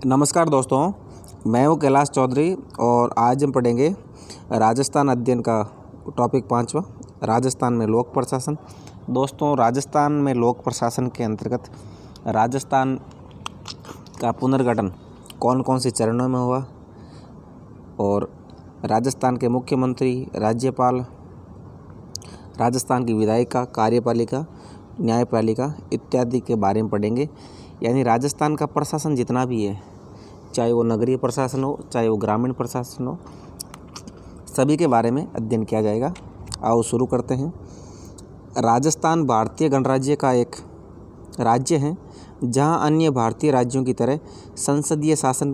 नमस्कार दोस्तों, मैं हूँ कैलाश चौधरी और आज हम पढ़ेंगे राजस्थान अध्ययन का टॉपिक 5वां, राजस्थान में लोक प्रशासन। दोस्तों, राजस्थान में लोक प्रशासन के अंतर्गत राजस्थान का पुनर्गठन कौन कौन से चरणों में हुआ और राजस्थान के मुख्यमंत्री, राज्यपाल, राजस्थान की विधायिका, कार्यपालिका, न्यायपालिका इत्यादि के बारे में पढ़ेंगे। यानी राजस्थान का प्रशासन जितना भी है, चाहे वो नगरीय प्रशासन हो, चाहे वो ग्रामीण प्रशासन हो, सभी के बारे में अध्ययन किया जाएगा। आओ शुरू करते हैं। राजस्थान भारतीय गणराज्य का एक राज्य है जहां अन्य भारतीय राज्यों की तरह संसदीय शासन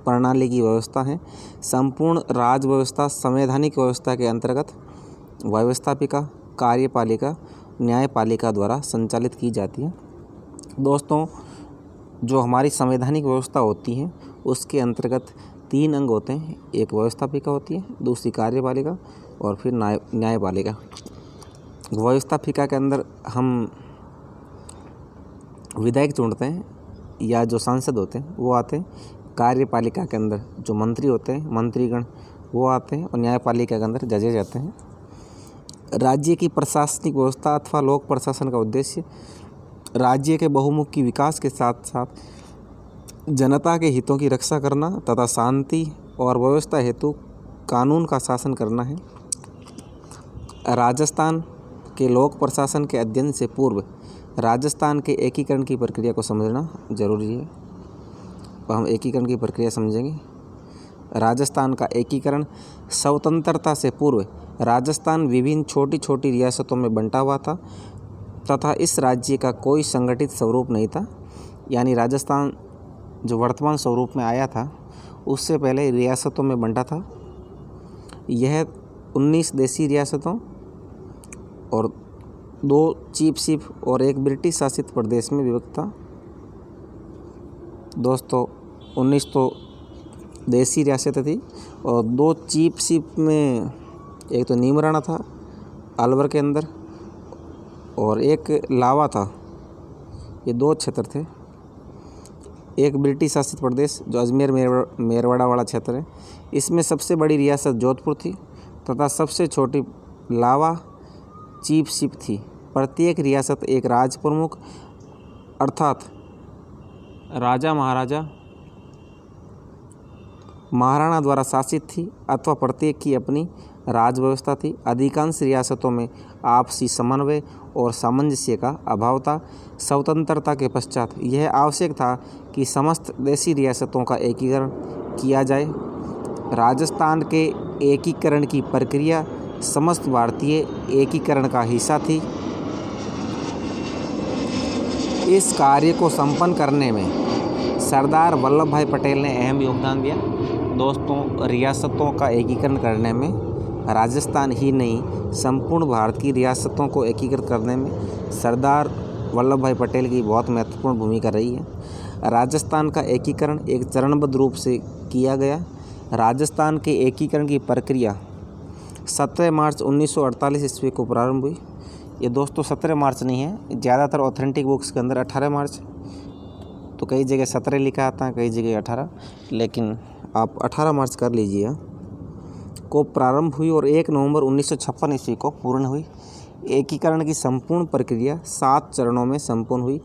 प्रणाली की व्यवस्था है। संपूर्ण राज व्यवस्था संवैधानिक व्यवस्था के अंतर्गत व्यवस्थापिका, कार्यपालिका, न्यायपालिका द्वारा संचालित की जाती है। दोस्तों, जो हमारी संवैधानिक व्यवस्था होती है उसके अंतर्गत 3 अंग होते हैं। एक व्यवस्थापिका होती है, दूसरी कार्यपालिका और फिर न्यायपालिका। व्यवस्थापिका के अंदर हम विधायक चुनते हैं या जो सांसद होते हैं वो आते हैं। कार्यपालिका के अंदर जो मंत्री होते हैं, मंत्रीगण, वो आते हैं और न्यायपालिका के अंदर जजेज आते हैं। राज्य की प्रशासनिक व्यवस्था अथवा लोक प्रशासन का उद्देश्य राज्य के बहुमुखी विकास के साथ साथ जनता के हितों की रक्षा करना तथा शांति और व्यवस्था हेतु कानून का शासन करना है। राजस्थान के लोक प्रशासन के अध्ययन से पूर्व राजस्थान के एकीकरण की प्रक्रिया को समझना जरूरी है। तो हम एकीकरण की प्रक्रिया समझेंगे। राजस्थान का एकीकरण स्वतंत्रता से पूर्व राजस्थान विभिन्न छोटी छोटी रियासतों में बंटा हुआ था तथा इस राज्य का कोई संगठित स्वरूप नहीं था। यानी राजस्थान जो वर्तमान स्वरूप में आया था उससे पहले रियासतों में बंटा था। यह 19 देशी रियासतों और 2 चीफशिप और एक ब्रिटिश शासित प्रदेश में विभक्त था। दोस्तों, 19 तो देशी रियासतें थी और 2 चीफशिप में एक तो नीमराणा था अलवर के अंदर और एक लावा था। ये 2 क्षेत्र थे। एक ब्रिटिश शासित प्रदेश जो अजमेर मेरवाड़ा वाला क्षेत्र है, इसमें सबसे बड़ी रियासत जोधपुर थी तथा सबसे छोटी लावा चीफशिप थी। प्रत्येक रियासत एक राज प्रमुख अर्थात राजा महाराणा द्वारा शासित थी अथवा प्रत्येक की अपनी राज व्यवस्था थी। अधिकांश रियासतों में आपसी समन्वय और सामंजस्य का अभाव था। स्वतंत्रता के पश्चात यह आवश्यक था कि समस्त देशी रियासतों का एकीकरण किया जाए। राजस्थान के एकीकरण की प्रक्रिया समस्त भारतीय एकीकरण का हिस्सा थी। इस कार्य को संपन्न करने में सरदार वल्लभ भाई पटेल ने अहम योगदान दिया। दोस्तों, रियासतों का एकीकरण करने में राजस्थान ही नहीं, संपूर्ण भारत की रियासतों को एकीकृत करने में सरदार वल्लभ भाई पटेल की बहुत महत्वपूर्ण भूमिका रही है। राजस्थान का एकीकरण एक चरणबद्ध रूप से किया गया। राजस्थान के एकीकरण की प्रक्रिया 17 मार्च 1948 ईस्वी को प्रारंभ हुई। ये दोस्तों 17 मार्च नहीं है, ज़्यादातर ऑथेंटिक बुक्स के अंदर 18 मार्च, तो कई जगह 17 लिखा आता है, कई जगह 18, लेकिन आप 18 मार्च कर लीजिए को प्रारंभ हुई और 1 नवंबर 1956 ईस्वी को पूर्ण हुई। एकीकरण की संपूर्ण प्रक्रिया 7 चरणों में संपूर्ण हुई।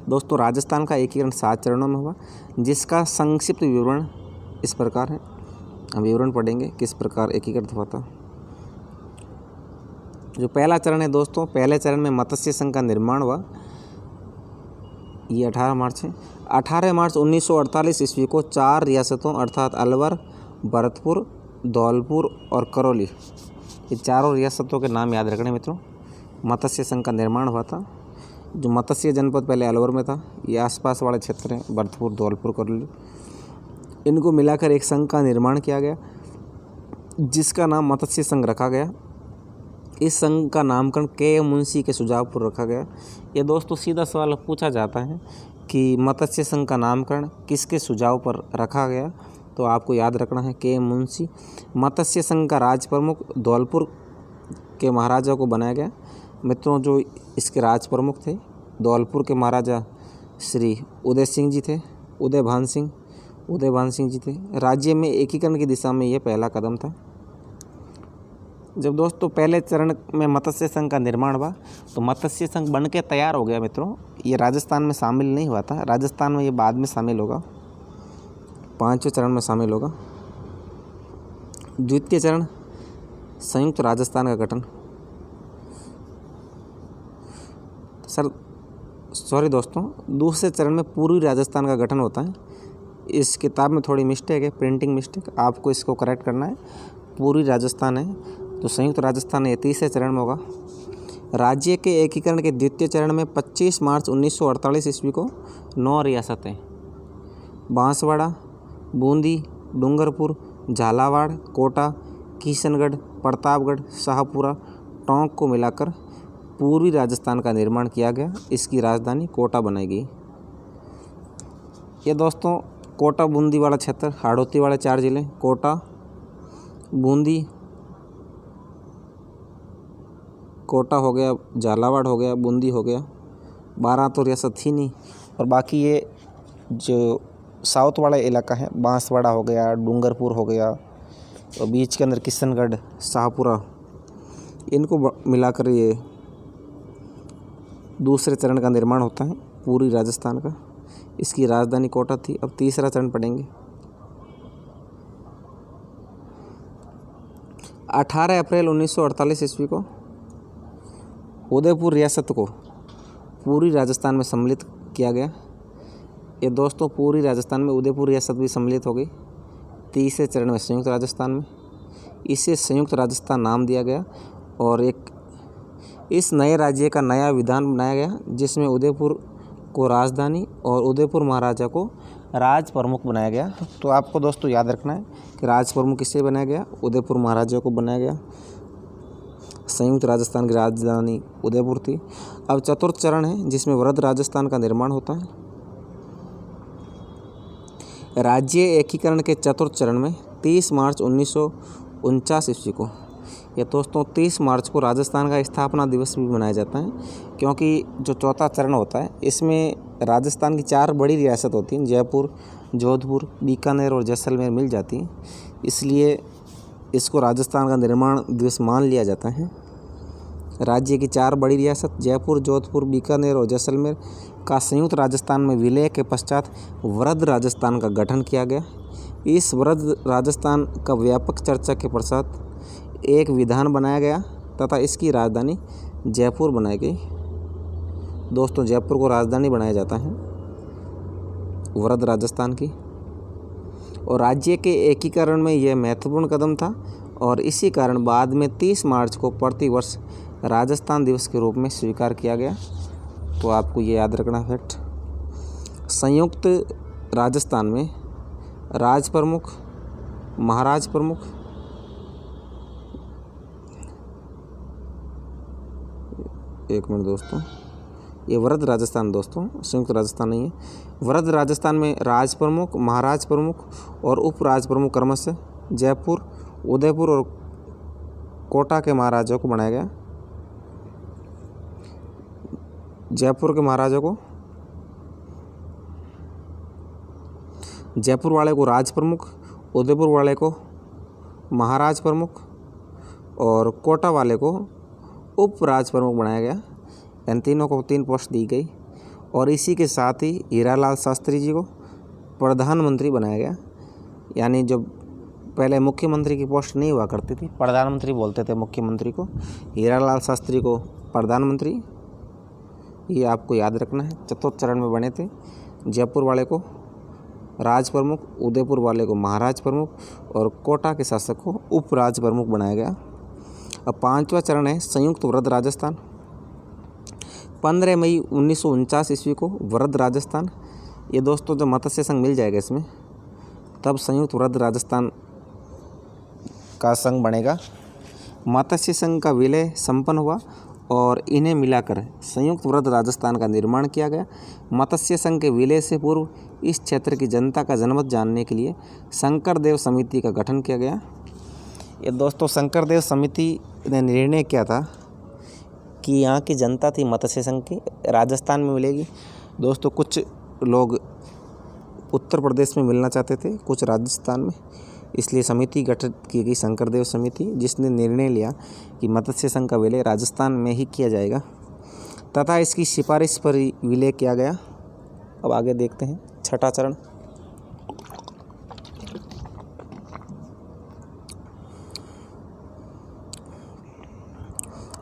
दोस्तों, राजस्थान का एकीकरण 7 चरणों में हुआ, जिसका संक्षिप्त विवरण इस प्रकार है। हम विवरण पढ़ेंगे किस प्रकार एकीकृत हुआ था। जो पहला चरण है दोस्तों, पहले चरण में मत्स्य संघ का निर्माण हुआ। ये 18 मार्च है। 18 मार्च 1948 ईस्वी को 4 रियासतों अर्थात अलवर, भरतपुर, धौलपुर और करौली, ये चारों रियासतों के नाम याद रखने मित्रों, मत्स्य संघ का निर्माण हुआ था। जो मत्स्य जनपद पहले अलवर में था, ये आसपास वाले क्षेत्र हैं, भरतपुर, धौलपुर, करौली, इनको मिलाकर एक संघ का निर्माण किया गया जिसका नाम मत्स्य संघ रखा गया। इस संघ का नामकरण के मुंशी के सुझाव पर रखा गया। ये दोस्तों सीधा सवाल पूछा जाता है कि मत्स्य संघ का नामकरण किसके सुझाव पर रखा गया, तो आपको याद रखना है के मुंशी। मत्स्य संघ का राज प्रमुख धौलपुर के महाराजा को बनाया गया। मित्रों, जो इसके राज प्रमुख थे धौलपुर के महाराजा श्री उदय सिंह जी थे। उदय भान सिंह जी थे। राज्य में एकीकरण की दिशा में ये पहला कदम था। जब दोस्तों पहले चरण में मत्स्य संघ का निर्माण हुआ तो मत्स्य संघ बन के तैयार हो गया मित्रों। ये राजस्थान में शामिल नहीं हुआ था, राजस्थान में ये बाद में शामिल होगा, 5वें चरण में शामिल होगा। द्वितीय चरण संयुक्त राजस्थान का गठन। दोस्तों दूसरे चरण में पूर्वी राजस्थान का गठन होता है। इस किताब में थोड़ी मिस्टेक है, प्रिंटिंग मिस्टेक, आपको इसको करेक्ट करना है। पूर्वी राजस्थान है तो संयुक्त राजस्थान है, तीसरे चरण में होगा। राज्य के एकीकरण के द्वितीय चरण में 25 मार्च 1948 ईस्वी को 9 रियासतें बांसवाड़ा, बूंदी, डूंगरपुर, झालावाड़, कोटा, किशनगढ़, प्रतापगढ़, शाहपुरा, टोंक को मिलाकर पूर्वी राजस्थान का निर्माण किया गया। इसकी राजधानी कोटा बनाई गई। ये दोस्तों कोटा बूंदी वाला क्षेत्र, हाड़ौती वाले 4 जिले, कोटा, बूंदी, कोटा हो गया, झालावाड़ हो गया, बूंदी हो गया, 12 तो रियासत थी नहीं। और बाकी ये जो साउथ वाला इलाका है, बांसवाड़ा हो गया, डूंगरपुर हो गया, और बीच के अंदर किशनगढ़, शाहपुरा, इनको मिलाकर ये दूसरे चरण का निर्माण होता है पूर्वी राजस्थान का। इसकी राजधानी कोटा थी। अब तीसरा चरण पढ़ेंगे। 18 अप्रैल 1948 ईस्वी को उदयपुर रियासत को पूर्वी राजस्थान में सम्मिलित किया गया। ये दोस्तों पूर्वी राजस्थान में उदयपुर रियासत भी सम्मिलित हो गई। तीसरे चरण में संयुक्त राजस्थान में इसे संयुक्त राजस्थान नाम दिया गया। और इस नए राज्य का नया विधान बनाया गया जिसमें उदयपुर को राजधानी और उदयपुर महाराजा को राज प्रमुख बनाया गया। तो आपको दोस्तों याद रखना है कि राज प्रमुख किससे बनाया गया, उदयपुर महाराजा को बनाया गया। संयुक्त राजस्थान की राजधानी उदयपुर थी। अब चतुर्थ चरण है जिसमें वृहद राजस्थान का निर्माण होता है। राज्य एकीकरण के चतुर्थ चरण में 30 मार्च 1949 ईस्वी को, ये दोस्तों 30 मार्च को राजस्थान का स्थापना दिवस भी मनाया जाता है, क्योंकि जो चौथा चरण होता है इसमें राजस्थान की 4 बड़ी रियासत होती हैं, जयपुर, जोधपुर, बीकानेर और जैसलमेर मिल जाती हैं, इसलिए इसको राजस्थान का निर्माण दिवस मान लिया जाता है। राज्य की 4 बड़ी रियासत जयपुर, जोधपुर, बीकानेर और जैसलमेर का संयुक्त राजस्थान में विलय के पश्चात वृहद राजस्थान का गठन किया गया। इस वृहद राजस्थान का व्यापक चर्चा के पश्चात एक विधान बनाया गया तथा इसकी राजधानी जयपुर बनाई गई। दोस्तों जयपुर को राजधानी बनाया जाता है वृहद राजस्थान की। और राज्य के एकीकरण में यह महत्वपूर्ण कदम था और इसी कारण बाद में 30 मार्च को प्रतिवर्ष राजस्थान दिवस के रूप में स्वीकार किया गया। तो आपको ये याद रखना फैक्ट। संयुक्त राजस्थान में राज प्रमुख, महाराज प्रमुख, एक मिनट दोस्तों, ये वृहद राजस्थान दोस्तों, संयुक्त राजस्थान नहीं है। वृहद राजस्थान में राज प्रमुख, महाराज प्रमुख और उप राज प्रमुख क्रमशः जयपुर, उदयपुर और कोटा के महाराजाओं को बनाया गया। जयपुर के महाराजा को, जयपुर वाले को राज प्रमुख, उदयपुर वाले को महाराज प्रमुख और कोटा वाले को उप राज प्रमुख बनाया गया। इन तीनों को 3 पोस्ट दी गई और इसी के साथ ही हीरालाल शास्त्री जी को प्रधानमंत्री बनाया गया। यानी जब पहले मुख्यमंत्री की पोस्ट नहीं हुआ करती थी, प्रधानमंत्री बोलते थे मुख्यमंत्री को, हीरालाल शास्त्री को प्रधानमंत्री, ये आपको याद रखना है। चतुर्थ चरण में बने थे। जयपुर वाले को राज प्रमुख, उदयपुर वाले को महाराज प्रमुख और कोटा के शासक को उप राज प्रमुख बनाया गया। अब 5वां चरण है संयुक्त वृहद राजस्थान। 15 मई 1949 ईस्वी को वृहद राजस्थान, ये दोस्तों जब मत्स्य संघ मिल जाएगा इसमें तब संयुक्त वृहद राजस्थान का संघ बनेगा। मत्स्य संघ का विलय संपन्न हुआ और इन्हें मिलाकर संयुक्त वृहद राजस्थान का निर्माण किया गया। मत्स्य संघ के विलय से पूर्व इस क्षेत्र की जनता का जनमत जानने के लिए शंकरदेव समिति का गठन किया गया। ये दोस्तों शंकरदेव समिति ने निर्णय किया था कि यहाँ की जनता थी मत्स्य संघ की राजस्थान में मिलेगी। दोस्तों कुछ लोग उत्तर प्रदेश में मिलना चाहते थे, कुछ राजस्थान में। इसलिए समिति गठित की गई, शंकरदेव समिति, जिसने निर्णय लिया कि मत्स्य संघ का विलय राजस्थान में ही किया जाएगा तथा इसकी सिफारिश पर ही विलय किया गया। अब आगे देखते हैं छठा चरण।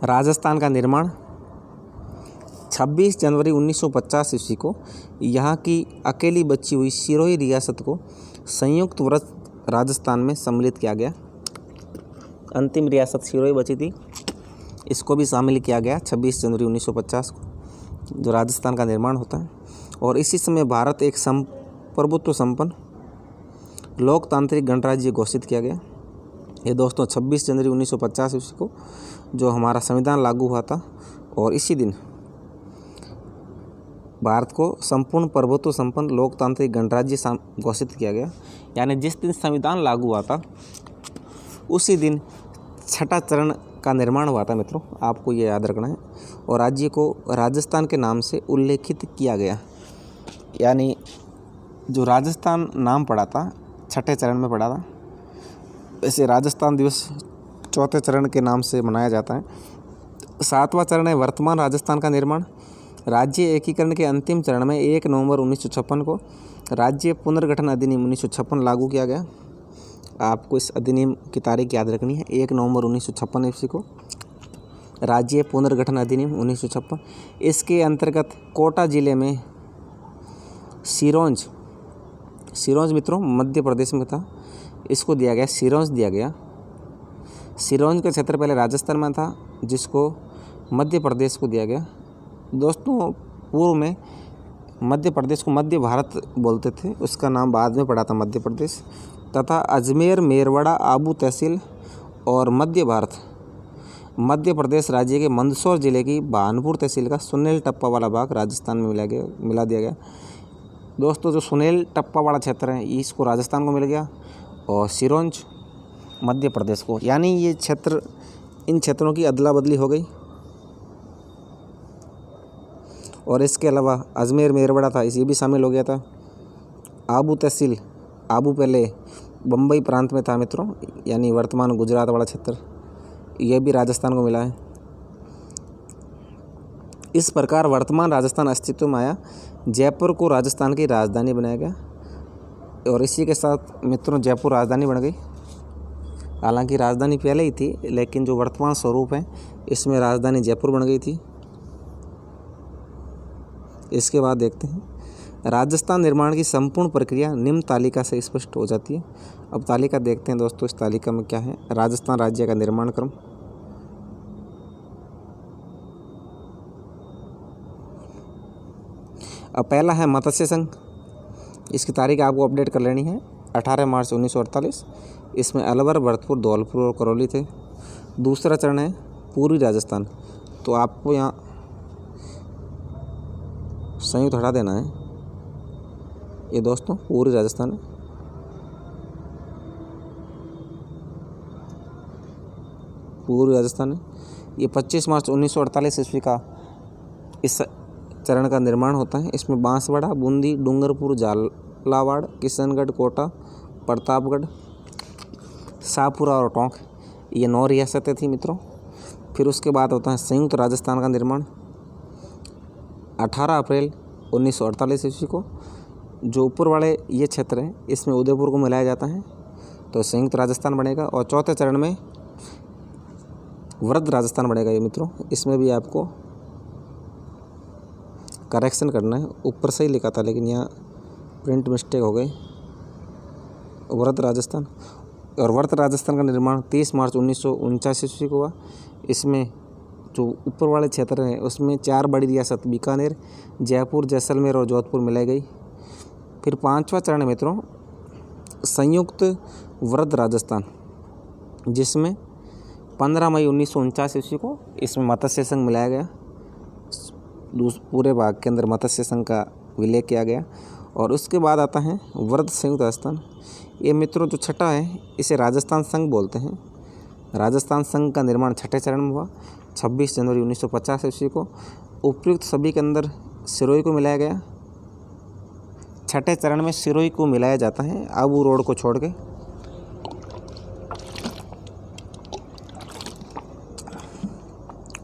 राजस्थान का निर्माण 26 जनवरी 1950 ईस्वी को यहाँ की अकेली बची हुई सिरोही रियासत को संयुक्त व्रत राजस्थान में सम्मिलित किया गया। अंतिम रियासत सिरोही बची थी, इसको भी शामिल किया गया 26 जनवरी 1950 को, जो राजस्थान का निर्माण होता है। और इसी समय भारत एक प्रभुत्व संपन्न लोकतांत्रिक गणराज्य घोषित किया गया। ये दोस्तों 26 जनवरी 1950 ईस्वी को जो हमारा संविधान लागू हुआ था, और इसी दिन भारत को संपूर्ण प्रभुत्व संपन्न लोकतांत्रिक गणराज्य घोषित किया गया। यानी जिस दिन संविधान लागू हुआ था उसी दिन छठा चरण का निर्माण हुआ था मित्रों, आपको ये याद रखना है। और राज्य को राजस्थान के नाम से उल्लेखित किया गया। यानी जो राजस्थान नाम पड़ा था छठे चरण में पड़ा था। वैसे राजस्थान दिवस चौथे चरण के नाम से मनाया जाता है। सातवां चरण है वर्तमान राजस्थान का निर्माण। राज्य एकीकरण के अंतिम चरण में 1 नवंबर 1956 को राज्य पुनर्गठन अधिनियम 1956 लागू किया गया। आपको इस अधिनियम की तारीख याद रखनी है, 1 नवंबर 1956 ईस्वी को राज्य पुनर्गठन अधिनियम 1956। इसके अंतर्गत कोटा जिले में सिरोंज मित्रों मध्य प्रदेश में था, इसको दिया गया सिरोंज दिया गया। सिरोंज का क्षेत्र पहले राजस्थान में था, जिसको मध्य प्रदेश को दिया गया। दोस्तों पूर्व में मध्य प्रदेश को मध्य भारत बोलते थे, उसका नाम बाद में पड़ा था मध्य प्रदेश। तथा अजमेर, मेरवाड़ा, आबू तहसील और मध्य भारत मध्य प्रदेश राज्य के मंदसौर जिले की भानपुर तहसील का सुनील टप्पा वाला भाग राजस्थान में मिला दिया गया। दोस्तों जो सुनील टप्पा वाला क्षेत्र है इसको राजस्थान को मिल गया, और सिरोंज मध्य प्रदेश को। यानी ये क्षेत्र, इन क्षेत्रों की अदला बदली हो गई। और इसके अलावा अजमेर, मेरवाड़ा था, ये भी शामिल हो गया था। आबू तहसील, आबू पहले बम्बई प्रांत में था मित्रों, यानी वर्तमान गुजरात वाला क्षेत्र, यह भी राजस्थान को मिला है। इस प्रकार वर्तमान राजस्थान अस्तित्व में आया। जयपुर को राजस्थान की राजधानी बनाया गया, और इसी के साथ मित्रों जयपुर राजधानी बन गई। हालांकि राजधानी पहले ही थी, लेकिन जो वर्तमान स्वरूप है इसमें राजधानी जयपुर बन गई थी। इसके बाद देखते हैं राजस्थान निर्माण की संपूर्ण प्रक्रिया निम्न तालिका से स्पष्ट हो जाती है। अब तालिका देखते हैं दोस्तों, इस तालिका में क्या है। राजस्थान राज्य का निर्माण क्रम, अब पहला है मत्स्य संघ। इसकी तारीख आपको अपडेट कर लेनी है, 18 मार्च 1948। इसमें अलवर, भरतपुर, धौलपुर और करौली थे। दूसरा चरण है पूर्वी राजस्थान, तो आपको यहाँ संयुक्त हटा देना है। ये दोस्तों पूर्वी राजस्थान है। पूर्वी राजस्थान है। ये 25 मार्च 1948 ईस्वी का इस चरण का निर्माण होता है। इसमें बांसवाड़ा, बूंदी, डूंगरपुर, झालावाड़, किशनगढ़, कोटा, प्रतापगढ़, शाहपुरा और टोंक, ये 9 रियासतें थी मित्रों। फिर उसके बाद होता है संयुक्त राजस्थान का निर्माण 18 अप्रैल 1948 ईस्वी को। जो ऊपर वाले ये क्षेत्र हैं इसमें उदयपुर को मिलाया जाता है, तो संयुक्त राजस्थान बनेगा। और चौथे चरण में वृद्ध राजस्थान बनेगा ये मित्रों। इसमें भी आपको करेक्शन करना है, ऊपर से ही लिखा था लेकिन यहाँ प्रिंट मिस्टेक हो गई। वृद्ध राजस्थान, और वृद्ध राजस्थान का निर्माण 30 मार्च 1949 ईस्वी को हुआ। इसमें जो ऊपर वाले क्षेत्र हैं उसमें 4 बड़ी रियासत बीकानेर, जयपुर, जैसलमेर और जोधपुर मिलाई गई। फिर 5वां चरण है मित्रों संयुक्त वृद्ध राजस्थान, जिसमें 15 मई 1949 ईस्वी को इसमें मत्स्य संघ मिलाया गया। पूरे भाग के अंदर मत्स्य संघ का विलय किया गया। और उसके बाद आता है वृद्ध संयुक्त राजस्थान। ये मित्रों जो छठा है इसे राजस्थान संघ बोलते हैं। राजस्थान संघ का निर्माण छठे चरण में हुआ 26 जनवरी 1950 ईस्वी को। उपयुक्त सभी के अंदर सिरोही को मिलाया गया। छठे चरण में सिरोही को मिलाया जाता है आबू रोड को छोड़ के।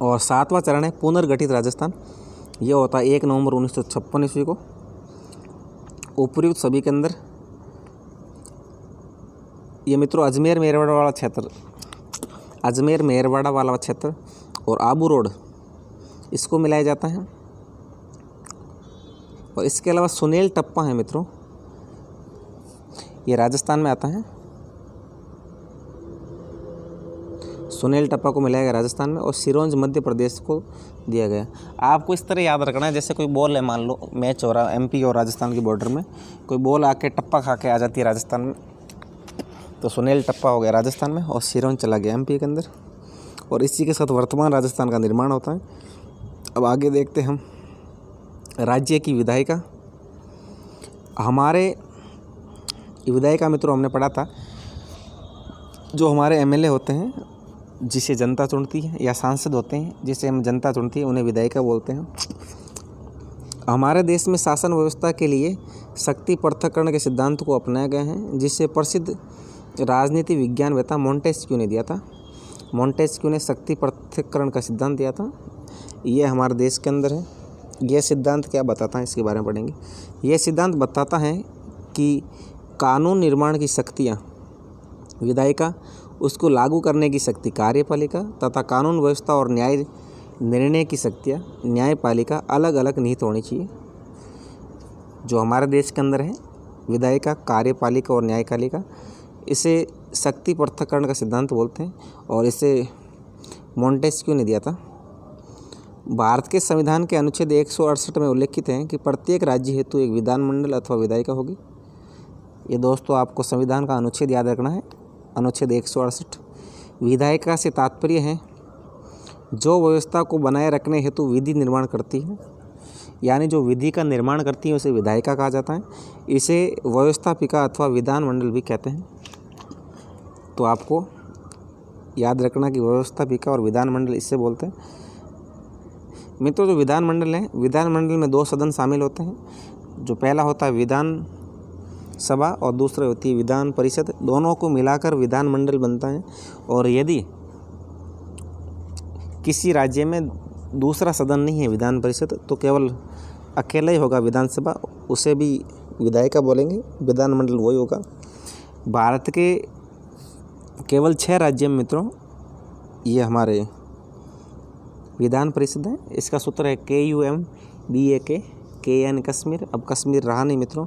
और सातवां चरण है पुनर्गठित राजस्थान। ये होता है 1 नवंबर 1956 ईस्वी को। उपर्युक्त सभी के अंदर ये मित्रों अजमेर मेरवाड़ा वाला क्षेत्र और आबू रोड इसको मिलाया जाता है। और इसके अलावा सुनेल टप्पा है मित्रों, ये राजस्थान में आता है। सुनेल टप्पा को मिलाया गया राजस्थान में और सिरोंज मध्य प्रदेश को दिया गया। आपको इस तरह याद रखना है, जैसे कोई बॉल है, मान लो मैच हो रहा है एमपी और राजस्थान की बॉर्डर में, कोई बॉल आके टप्पा खा के आ जाती है राजस्थान में, तो सुनेल टप्पा हो गया राजस्थान में और सिरोंज चला गया एमपी के अंदर। और इसी के साथ वर्तमान राजस्थान का निर्माण होता है। अब आगे देखते हैं हम राज्य की विधायिका। हमारे विधायिका मित्रों हमने पढ़ा था, जो हमारे एमएलए होते हैं जिसे जनता चुनती है, या सांसद होते हैं जिसे हम जनता चुनती है, उन्हें विधायिका बोलते हैं। हमारे देश में शासन व्यवस्था के लिए शक्ति पृथक्करण के सिद्धांत को अपनाया गया है, जिसे प्रसिद्ध राजनीति विज्ञानवेत्ता मोंटेस्क्यू ने दिया था। मोंटेस्क्यू ने शक्ति पृथक्करण का सिद्धांत दिया था। ये हमारे देश के अंदर है। यह सिद्धांत क्या बताता है, इसके बारे में पढ़ेंगे। यह सिद्धांत बताता है कि कानून निर्माण की शक्तियाँ विधायिका, उसको लागू करने की शक्ति कार्यपालिका तथा कानून व्यवस्था और न्याय निर्णय की शक्तियाँ न्यायपालिका अलग अलग निहित होनी चाहिए। जो हमारे देश के अंदर है विधायिका, कार्यपालिका और न्यायपालिका, इसे शक्ति पृथक्करण का सिद्धांत बोलते हैं और इसे मोंटेस्क्यू ने दिया था। भारत के संविधान के अनुच्छेद 168 में उल्लेखित है कि प्रत्येक राज्य हेतु एक विधानमंडल अथवा विधायिका होगी। ये दोस्तों आपको संविधान का अनुच्छेद याद रखना है, अनुच्छेद 168। विधायिका से तात्पर्य है जो व्यवस्था को बनाए रखने हेतु विधि निर्माण करती है, यानी जो विधि का निर्माण करती है उसे विधायिका कहा जाता है। इसे व्यवस्थापिका अथवा विधानमंडल भी कहते हैं। तो आपको याद रखना कि व्यवस्थापिका और विधानमंडल इससे बोलते हैं। मित्रों, जो विधानमंडल है, विधानमंडल में 2 सदन शामिल होते हैं। जो पहला होता है विधान सभा और दूसरी होती है विधान परिषद। दोनों को मिलाकर विधानमंडल बनता है। और यदि किसी राज्य में दूसरा सदन नहीं है विधान परिषद, तो केवल अकेला ही होगा विधानसभा, उसे भी विधायिका बोलेंगे। विधानमंडल वही होगा। भारत के केवल 6 राज्य में मित्रों ये हमारे विधान परिषद है। इसका सूत्र है KUMBAK, K यानी कश्मीर। अब कश्मीर रहा नहीं मित्रों,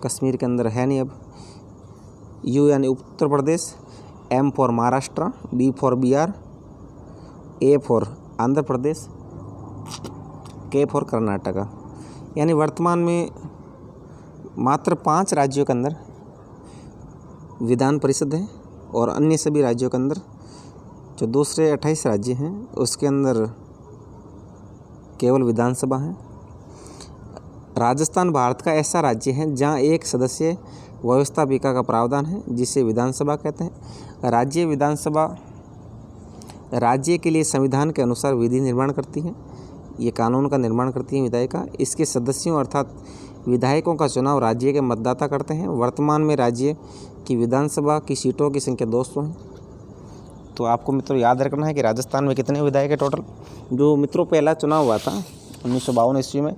कश्मीर के अंदर है नहीं अब। U यानी Uttar Pradesh, M for Maharashtra, B for Bihar, A for Andhra Pradesh, K for Karnataka. यानी वर्तमान में मात्र 5 राज्यों के अंदर विधान परिषद है और अन्य सभी राज्यों के अंदर, जो दूसरे 28 राज्य हैं उसके अंदर केवल विधानसभा है। राजस्थान भारत का ऐसा राज्य है जहां एक सदस्य व्यवस्थापिका का प्रावधान है, जिसे विधानसभा कहते हैं। राज्य विधानसभा राज्य के लिए संविधान के अनुसार विधि निर्माण करती है। ये कानून का निर्माण करती है विधायिका। इसके सदस्यों अर्थात विधायकों का चुनाव राज्य के मतदाता करते हैं। वर्तमान में राज्य की विधानसभा की सीटों की संख्या 200 है। तो आपको मित्रों याद रखना है कि राजस्थान में कितने विधायक है टोटल। जो मित्रों पहला चुनाव हुआ था 1952 ईस्वी में,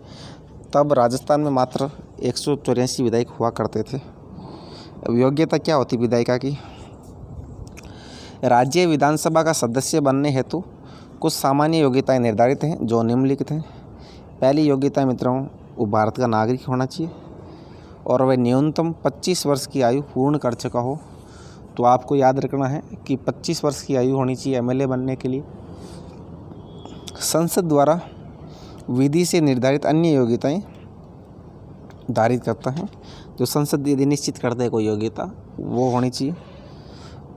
तब राजस्थान में मात्र 184 विधायक हुआ करते थे। अब योग्यता क्या होती विधायिका की? राज्य विधानसभा का सदस्य बनने हेतु कुछ सामान्य योग्यताएं निर्धारित हैं, जो निम्नलिखित हैं। पहली योग्यता मित्रों, वो भारत का नागरिक होना चाहिए और वह न्यूनतम 25 वर्ष की आयु पूर्ण कर चुका हो। तो आपको याद रखना है कि 25 वर्ष की आयु होनी चाहिए एमएलए बनने के लिए। संसद द्वारा विधि से निर्धारित अन्य योग्यताएं धारित करता है। जो संसद यदि निश्चित करता है कोई योग्यता, वो होनी चाहिए।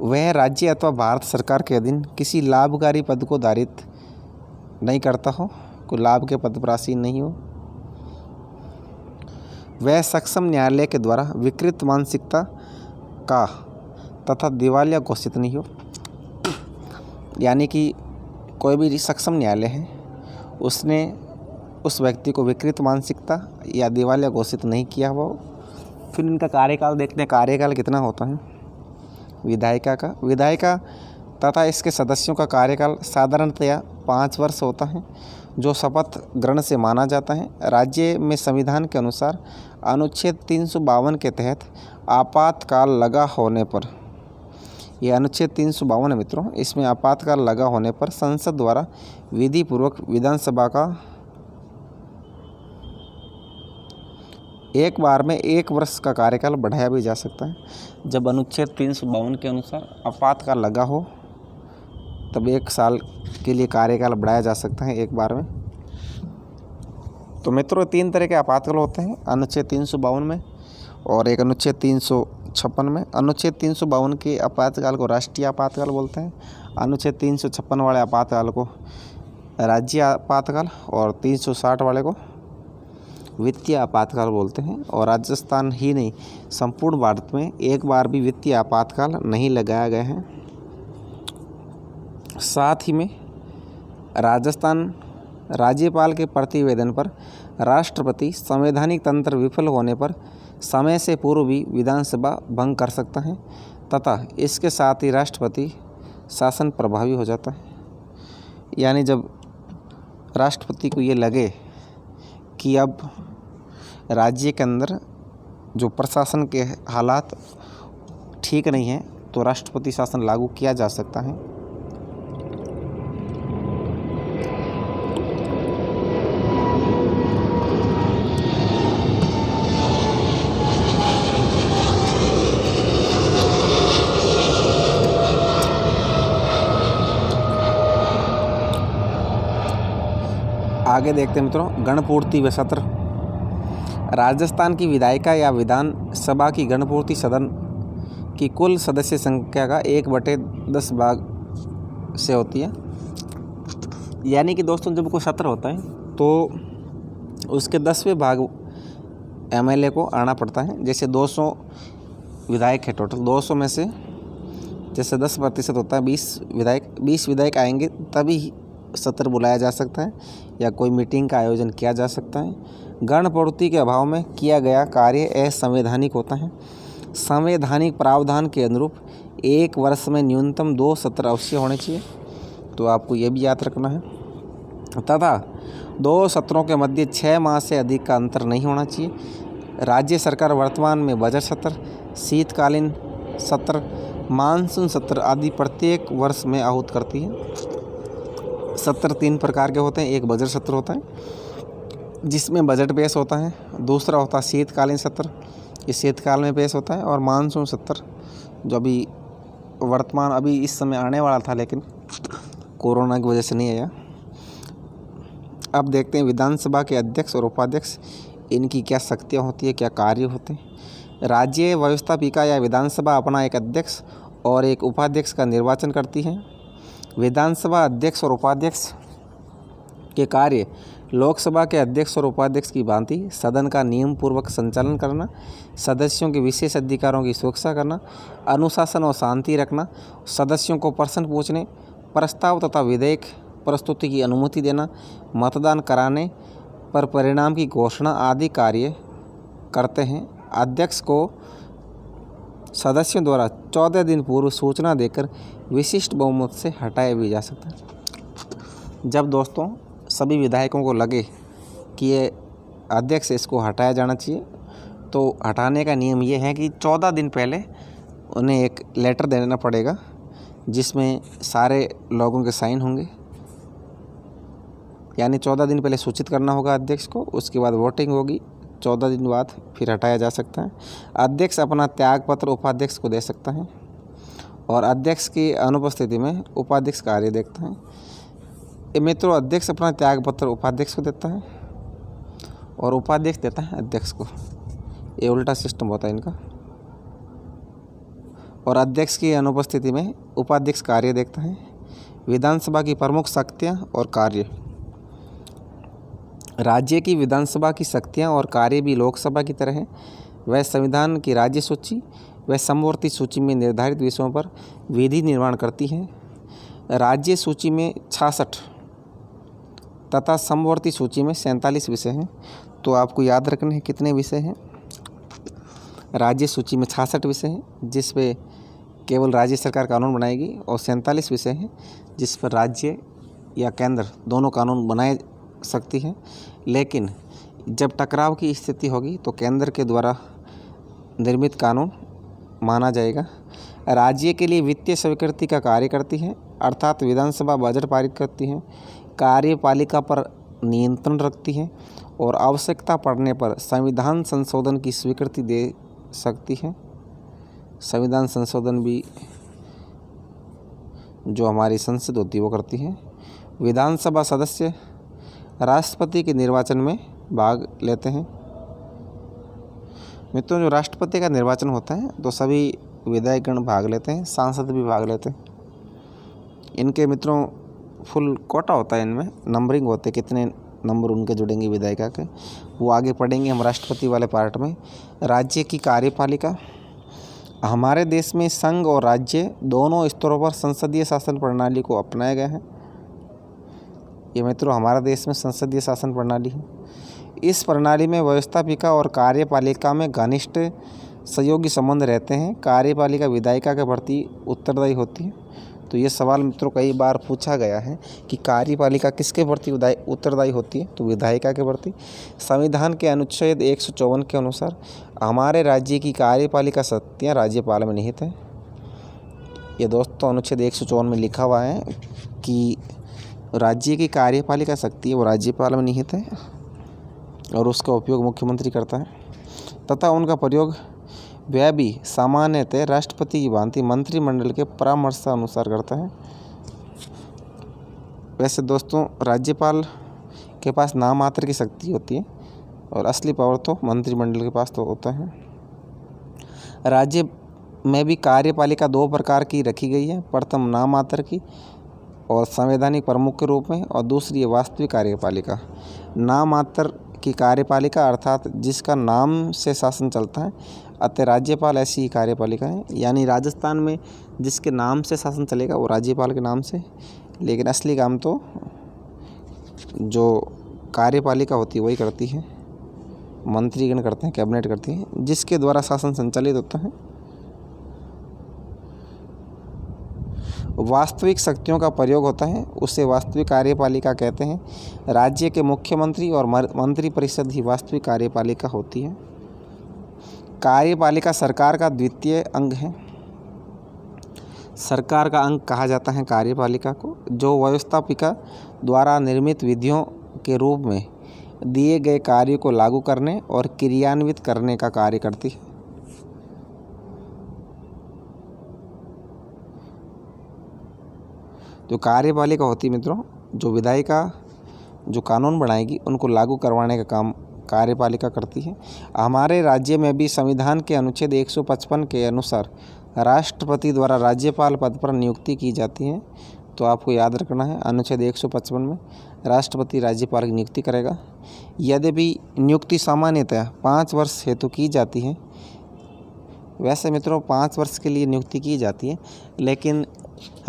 वह राज्य अथवा भारत सरकार के अधीन किसी लाभकारी पद को धारित नहीं करता हो, कोई लाभ के पद पर आसीन नहीं हो। वह सक्षम न्यायालय के द्वारा विकृत मानसिकता का तथा दिवालिया घोषित नहीं हो। यानी कि कोई भी सक्षम न्यायालय है, उसने उस व्यक्ति को विकृत मानसिकता या दिवालिया घोषित नहीं किया हुआ हो फिर इनका कार्यकाल देखते हैं, कार्यकाल कितना होता है विधायिका तथा इसके सदस्यों का कार्यकाल साधारणतया 5 वर्ष होता है, जो शपथ ग्रहण से माना जाता है। राज्य में संविधान के अनुसार अनुच्छेद 352 के तहत आपातकाल लगा होने पर, यह अनुच्छेद 352 है मित्रों, इसमें आपातकाल लगा होने पर संसद द्वारा विधि पूर्वक विधानसभा का एक बार में 1 वर्ष का कार्यकाल बढ़ाया भी जा सकता है। जब अनुच्छेद 352 के अनुसार आपातकाल लगा हो तब 1 साल के लिए कार्यकाल बढ़ाया जा सकता है एक बार में। तो मित्रों 3 तरह के आपातकाल होते हैं अनुच्छेद 352 में और एक अनुच्छेद 356 में। अनुच्छेद 352 के आपातकाल को राष्ट्रीय आपातकाल बोलते हैं, अनुच्छेद 356 वाले आपातकाल को राज्य आपातकाल और 360 वाले को वित्तीय आपातकाल बोलते हैं। और राजस्थान ही नहीं, संपूर्ण भारत में एक बार भी वित्तीय आपातकाल नहीं लगाया गया है। साथ ही में राजस्थान राज्यपाल के प्रतिवेदन पर राष्ट्रपति संवैधानिक तंत्र विफल होने पर समय से पूर्व भी विधानसभा भंग कर सकता है तथा इसके साथ ही राष्ट्रपति शासन प्रभावी हो जाता है। यानी जब राष्ट्रपति को ये लगे कि अब राज्य के अंदर जो प्रशासन के हालात ठीक नहीं हैं तो राष्ट्रपति शासन लागू किया जा सकता है। आगे देखते हैं मित्रों, गणपूर्ति व सत्र। राजस्थान की विधायिका या विधानसभा की गणपूर्ति सदन की कुल सदस्य संख्या का 1/10 भाग से होती है। यानी कि दोस्तों जब कोई सत्र होता है तो उसके 10वें भाग एमएलए को आना पड़ता है। जैसे 200 विधायक है टोटल, 200 में से जैसे 10% होता है, 20 विधायक आएंगे तभी सत्र बुलाया जा सकता है या कोई मीटिंग का आयोजन किया जा सकता है। गणपूर्ति के अभाव में किया गया कार्य असंवैधानिक होता है। संवैधानिक प्रावधान के अनुरूप 1 वर्ष में न्यूनतम 2 सत्र अवश्य होने चाहिए, तो आपको ये भी याद रखना है। तथा 2 सत्रों के मध्य 6 माह से अधिक का अंतर नहीं होना चाहिए। राज्य सरकार वर्तमान में बजट सत्र, शीतकालीन सत्र, मानसून सत्र आदि प्रत्येक वर्ष में आहूत करती है। सत्र 3 प्रकार के होते हैं। एक बजट सत्र होता है जिसमें बजट पेश होता है, दूसरा होता है शीतकालीन सत्र, ये शीतकाल में पेश होता है, और मानसून सत्र जो अभी इस समय आने वाला था लेकिन कोरोना की वजह से नहीं आया। अब देखते हैं विधानसभा के अध्यक्ष और उपाध्यक्ष, इनकी क्या शक्तियाँ होती है, क्या कार्य होते हैं। राज्य व्यवस्थापिका या विधानसभा अपना एक अध्यक्ष और एक उपाध्यक्ष का निर्वाचन करती है। विधानसभा अध्यक्ष और उपाध्यक्ष के कार्य लोकसभा के अध्यक्ष और उपाध्यक्ष की भांति सदन का नियम पूर्वक संचालन करना, सदस्यों के विशेष अधिकारों की सुरक्षा करना, अनुशासन और शांति रखना, सदस्यों को प्रश्न पूछने, प्रस्ताव तथा विधेयक प्रस्तुति की अनुमति देना, मतदान कराने पर परिणाम की घोषणा आदि कार्य करते हैं। अध्यक्ष को सदस्यों द्वारा 14 दिन पूर्व सूचना देकर विशिष्ट बहुमत से हटाया भी जा सकता है। जब दोस्तों सभी विधायकों को लगे कि ये अध्यक्ष इसको हटाया जाना चाहिए, तो हटाने का नियम ये है कि 14 दिन पहले उन्हें एक लेटर देना पड़ेगा जिसमें सारे लोगों के साइन होंगे। यानी 14 दिन पहले सूचित करना होगा अध्यक्ष को, उसके बाद वोटिंग होगी, 14 दिन बाद फिर हटाया जा सकता है। अध्यक्ष अपना त्यागपत्र उपाध्यक्ष को दे सकता है और अध्यक्ष की अनुपस्थिति में उपाध्यक्ष कार्य देखता है। मित्रों अध्यक्ष अपना त्यागपत्र उपाध्यक्ष को देता है और उपाध्यक्ष देता है अध्यक्ष को, ये उल्टा सिस्टम होता है इनका। और अध्यक्ष की अनुपस्थिति में उपाध्यक्ष कार्य देखता है। विधानसभा की प्रमुख शक्तियाँ और कार्य। राज्य की विधानसभा की शक्तियाँ और कार्य भी लोकसभा की तरह हैं। वह संविधान की राज्य सूची व समवर्ती सूची में निर्धारित विषयों पर विधि निर्माण करती है। राज्य सूची में 66 तथा समवर्ती सूची में 47 विषय हैं। तो आपको याद रखने हैं कितने विषय हैं। राज्य सूची में 66 विषय हैं जिस पे केवल राज्य सरकार कानून बनाएगी और 47 विषय हैं जिस पर राज्य या केंद्र दोनों कानून बनाए सकती है। लेकिन जब टकराव की स्थिति होगी तो केंद्र के द्वारा निर्मित कानून माना जाएगा। राज्य के लिए वित्तीय स्वीकृति का कार्य करती है, अर्थात विधानसभा बजट पारित करती है, कार्यपालिका पर नियंत्रण रखती है और आवश्यकता पड़ने पर संविधान संशोधन की स्वीकृति दे सकती है। संविधान संशोधन भी जो हमारी संसद होती है वो करती है। विधानसभा सदस्य राष्ट्रपति के निर्वाचन में भाग लेते हैं। मित्रों, जो राष्ट्रपति का निर्वाचन होता है तो सभी विधायकगण भाग लेते हैं, सांसद भी भाग लेते हैं। इनके मित्रों फुल कोटा होता है, इनमें नंबरिंग होते हैं, कितने नंबर उनके जुड़ेंगे विधायिका के, वो आगे पढ़ेंगे हम राष्ट्रपति वाले पार्ट में। राज्य की कार्यपालिका, हमारे देश में संघ और राज्य दोनों स्तरों पर संसदीय शासन प्रणाली को अपनाया गया है। ये मित्रों हमारा देश में संसदीय शासन प्रणाली है। इस प्रणाली में व्यवस्थापिका और कार्यपालिका में घनिष्ठ सहयोगी संबंध रहते हैं। कार्यपालिका विधायिका के प्रति उत्तरदायी होती है। तो ये सवाल मित्रों कई बार पूछा गया है कि कार्यपालिका किसके प्रति उत्तरदायी होती है, तो विधायिका के प्रति। संविधान के अनुच्छेद 154 के अनुसार हमारे राज्य की कार्यपालिका शक्तियाँ राज्यपाल में निहित हैं। ये दोस्तों अनुच्छेद 154 में लिखा हुआ है कि राज्य की कार्यपालिका शक्ति है वो राज्यपाल में निहित है और उसका उपयोग मुख्यमंत्री करता है तथा उनका प्रयोग वह भी सामान्यतः राष्ट्रपति की भांति मंत्रिमंडल के परामर्श अनुसार करता है। वैसे दोस्तों राज्यपाल के पास नाम मात्र की शक्ति होती है और असली पावर तो मंत्रिमंडल के पास तो होता है। राज्य में भी कार्यपालिका दो प्रकार की रखी गई है, प्रथम नाम मात्र की और संवैधानिक प्रमुख के रूप में, और दूसरी है वास्तविक कार्यपालिका। नाम मात्र की कार्यपालिका अर्थात जिसका नाम से शासन चलता है, अतः राज्यपाल ऐसी ही कार्यपालिका है। यानी राजस्थान में जिसके नाम से शासन चलेगा वो राज्यपाल के नाम से, लेकिन असली काम तो जो कार्यपालिका होती है वही करती है, मंत्रीगण करते हैं, कैबिनेट करती है, जिसके द्वारा शासन संचालित होता है। वास्तविक शक्तियों का प्रयोग होता है उसे वास्तविक कार्यपालिका कहते हैं। राज्य के मुख्यमंत्री और मंत्रिपरिषद ही वास्तविक कार्यपालिका होती है। कार्यपालिका सरकार का द्वितीय अंग है। सरकार का अंग कहा जाता है कार्यपालिका को, जो व्यवस्थापिका द्वारा निर्मित विधियों के रूप में दिए गए कार्य को लागू करने और क्रियान्वित करने का कार्य करती है। जो कार्यपालिका होती है मित्रों, जो विधायिका जो कानून बनाएगी उनको लागू करवाने का काम कार्यपालिका करती है। हमारे राज्य में भी संविधान के अनुच्छेद 155 के अनुसार राष्ट्रपति द्वारा राज्यपाल पद पर नियुक्ति की जाती है। तो आपको याद रखना है, अनुच्छेद 155 में राष्ट्रपति राज्यपाल की नियुक्ति करेगा। यद्यपि नियुक्ति सामान्यतः 5 वर्ष हेतु की जाती है। वैसे मित्रों 5 वर्ष के लिए नियुक्ति की जाती है, लेकिन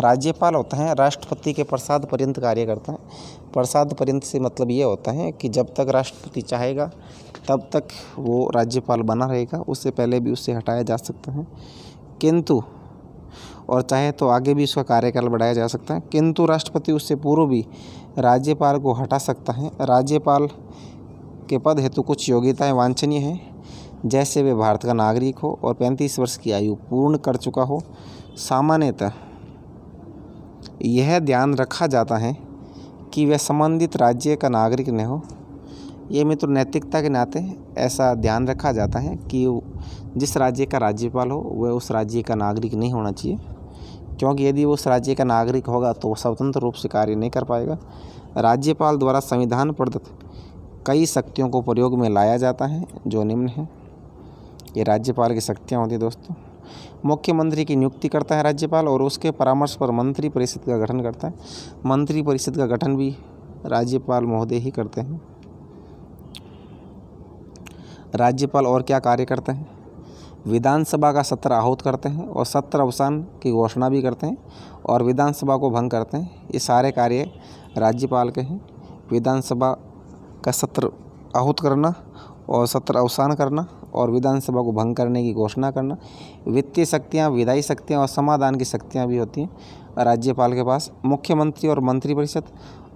राज्यपाल होता है राष्ट्रपति के प्रसाद पर्यंत कार्य करता है। प्रसाद पर्यंत से मतलब ये होता है कि जब तक राष्ट्रपति चाहेगा तब तक वो राज्यपाल बना रहेगा, उससे पहले भी उससे हटाया जा सकता है, किंतु और चाहे तो आगे भी उसका कार्यकाल बढ़ाया जा सकता है, किंतु राष्ट्रपति उससे पूर्व भी राज्यपाल को हटा सकता है। राज्यपाल के पद हेतु कुछ योग्यताएं वांछनीय हैं, जैसे वे भारत का नागरिक हो और 35 वर्ष की आयु पूर्ण कर चुका हो। सामान्यतः यह ध्यान रखा जाता है कि वह संबंधित राज्य का नागरिक न हो। ये मित्र नैतिकता के नाते ऐसा ध्यान रखा जाता है कि जिस राज्य का राज्यपाल हो वह उस राज्य का नागरिक नहीं होना चाहिए, क्योंकि यदि वो उस राज्य का नागरिक होगा तो वो स्वतंत्र रूप से कार्य नहीं कर पाएगा। राज्यपाल द्वारा संविधान प्रदत्त कई शक्तियों को प्रयोग में लाया जाता है, जो निम्न है। ये राज्यपाल की शक्तियाँ होती हैं दोस्तों। मुख्यमंत्री की नियुक्ति करता है राज्यपाल और उसके परामर्श पर मंत्री परिषद का गठन करता है। मंत्री परिषद का गठन भी राज्यपाल महोदय ही करते हैं। राज्यपाल और क्या कार्य करते हैं? विधानसभा का सत्र आहूत करते हैं और सत्र अवसान की घोषणा भी करते हैं और विधानसभा को भंग करते हैं। ये सारे कार्य राज्यपाल के हैं। विधानसभा का सत्र आहूत करना और सत्र अवसान करना और विधानसभा को भंग करने की घोषणा करना। वित्तीय शक्तियाँ, विधायी शक्तियाँ और समाधान की शक्तियाँ भी होती हैं राज्यपाल के पास। मुख्यमंत्री और मंत्रिपरिषद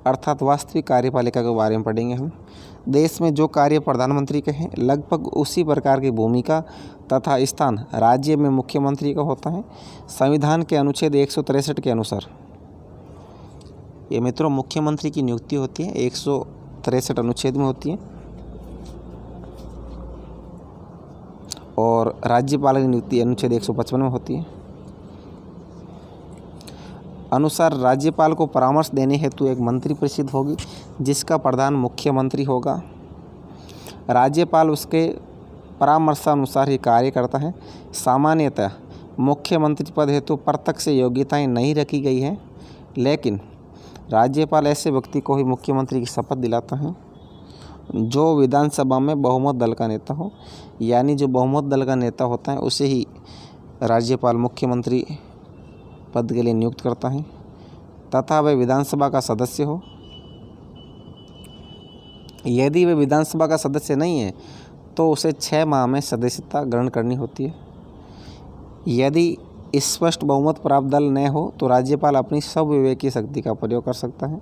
अर्थात वास्तविक कार्यपालिका के बारे में पढ़ेंगे हम। देश में जो कार्य प्रधानमंत्री के हैं लगभग उसी प्रकार की भूमिका तथा स्थान राज्य में मुख्यमंत्री का होता है। संविधान के अनुच्छेद 163 के अनुसार ये मित्रों मुख्यमंत्री की नियुक्ति होती है, 163 अनुच्छेद में होती है, और राज्यपाल की नियुक्ति अनुच्छेद 155 में होती है। अनुसार राज्यपाल को परामर्श देने हेतु एक मंत्रिपरिषद होगी जिसका प्रधान मुख्यमंत्री होगा। राज्यपाल उसके परामर्शानुसार ही कार्य करता है। सामान्यतः मुख्यमंत्री पद हेतु प्रत्यक्ष योग्यताएं नहीं रखी गई हैं, लेकिन राज्यपाल ऐसे व्यक्ति को ही मुख्यमंत्री की शपथ दिलाता है जो विधानसभा में बहुमत दल का नेता हो। यानी जो बहुमत दल का नेता होता है उसे ही राज्यपाल मुख्यमंत्री पद के लिए नियुक्त करता है तथा वह विधानसभा का सदस्य हो। यदि वह विधानसभा का सदस्य नहीं है तो उसे 6 माह में सदस्यता ग्रहण करनी होती है। यदि स्पष्ट बहुमत प्राप्त दल न हो तो राज्यपाल अपनी सब विवेकीय शक्ति का प्रयोग कर सकता है।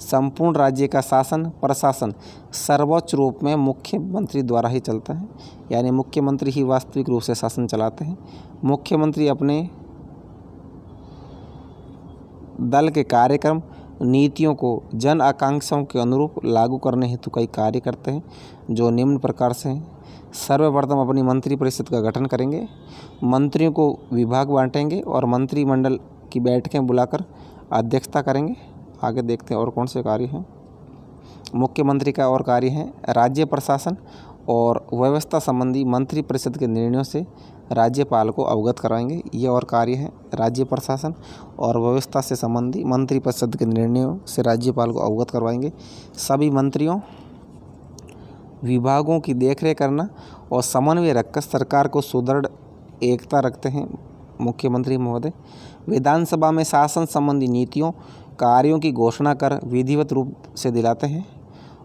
संपूर्ण राज्य का शासन प्रशासन सर्वोच्च रूप में मुख्यमंत्री द्वारा ही चलता है। यानी मुख्यमंत्री ही वास्तविक रूप से शासन चलाते हैं। मुख्यमंत्री अपने दल के कार्यक्रम नीतियों को जन आकांक्षाओं के अनुरूप लागू करने हेतु कई कार्य करते हैं जो निम्न प्रकार से हैं। सर्वप्रथम अपनी मंत्रिपरिषद का गठन करेंगे, मंत्रियों को विभाग बांटेंगे और मंत्रिमंडल की बैठकें बुलाकर अध्यक्षता करेंगे। आगे देखते हैं और कौन से कार्य हैं। मुख्यमंत्री का और कार्य है राज्य प्रशासन और व्यवस्था संबंधी मंत्रिपरिषद के निर्णयों से राज्यपाल को अवगत कराएंगे। ये और कार्य है राज्य प्रशासन और व्यवस्था से संबंधी मंत्रिपरिषद के निर्णयों से राज्यपाल को अवगत करवाएंगे। सभी मंत्रियों विभागों की देखरेख करना और समन्वय रखकर सरकार को सुदृढ़ एकता रखते हैं मुख्यमंत्री महोदय। विधानसभा में शासन संबंधी नीतियों कार्यों की घोषणा कर विधिवत रूप से दिलाते हैं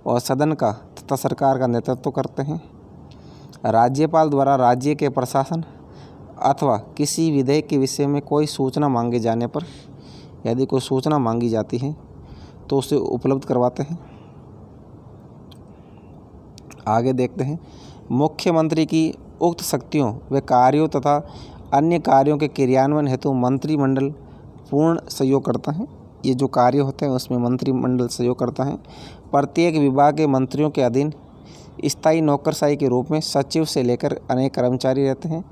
और सदन का तथा सरकार का नेतृत्व करते हैं। राज्यपाल द्वारा राज्य के प्रशासन अथवा किसी विधेयक के विषय में कोई सूचना मांगे जाने पर, यदि कोई सूचना मांगी जाती है तो उसे उपलब्ध करवाते हैं। आगे देखते हैं मुख्यमंत्री की उक्त शक्तियों व कार्यों तथा अन्य कार्यों के क्रियान्वयन हेतु मंत्रिमंडल पूर्ण सहयोग करता है। ये जो कार्य होते हैं उसमें मंत्रिमंडल सहयोग करता है। प्रत्येक विभाग के मंत्रियों के अधीन स्थायी नौकरशाही के रूप में सचिव से लेकर अनेक कर्मचारी रहते हैं।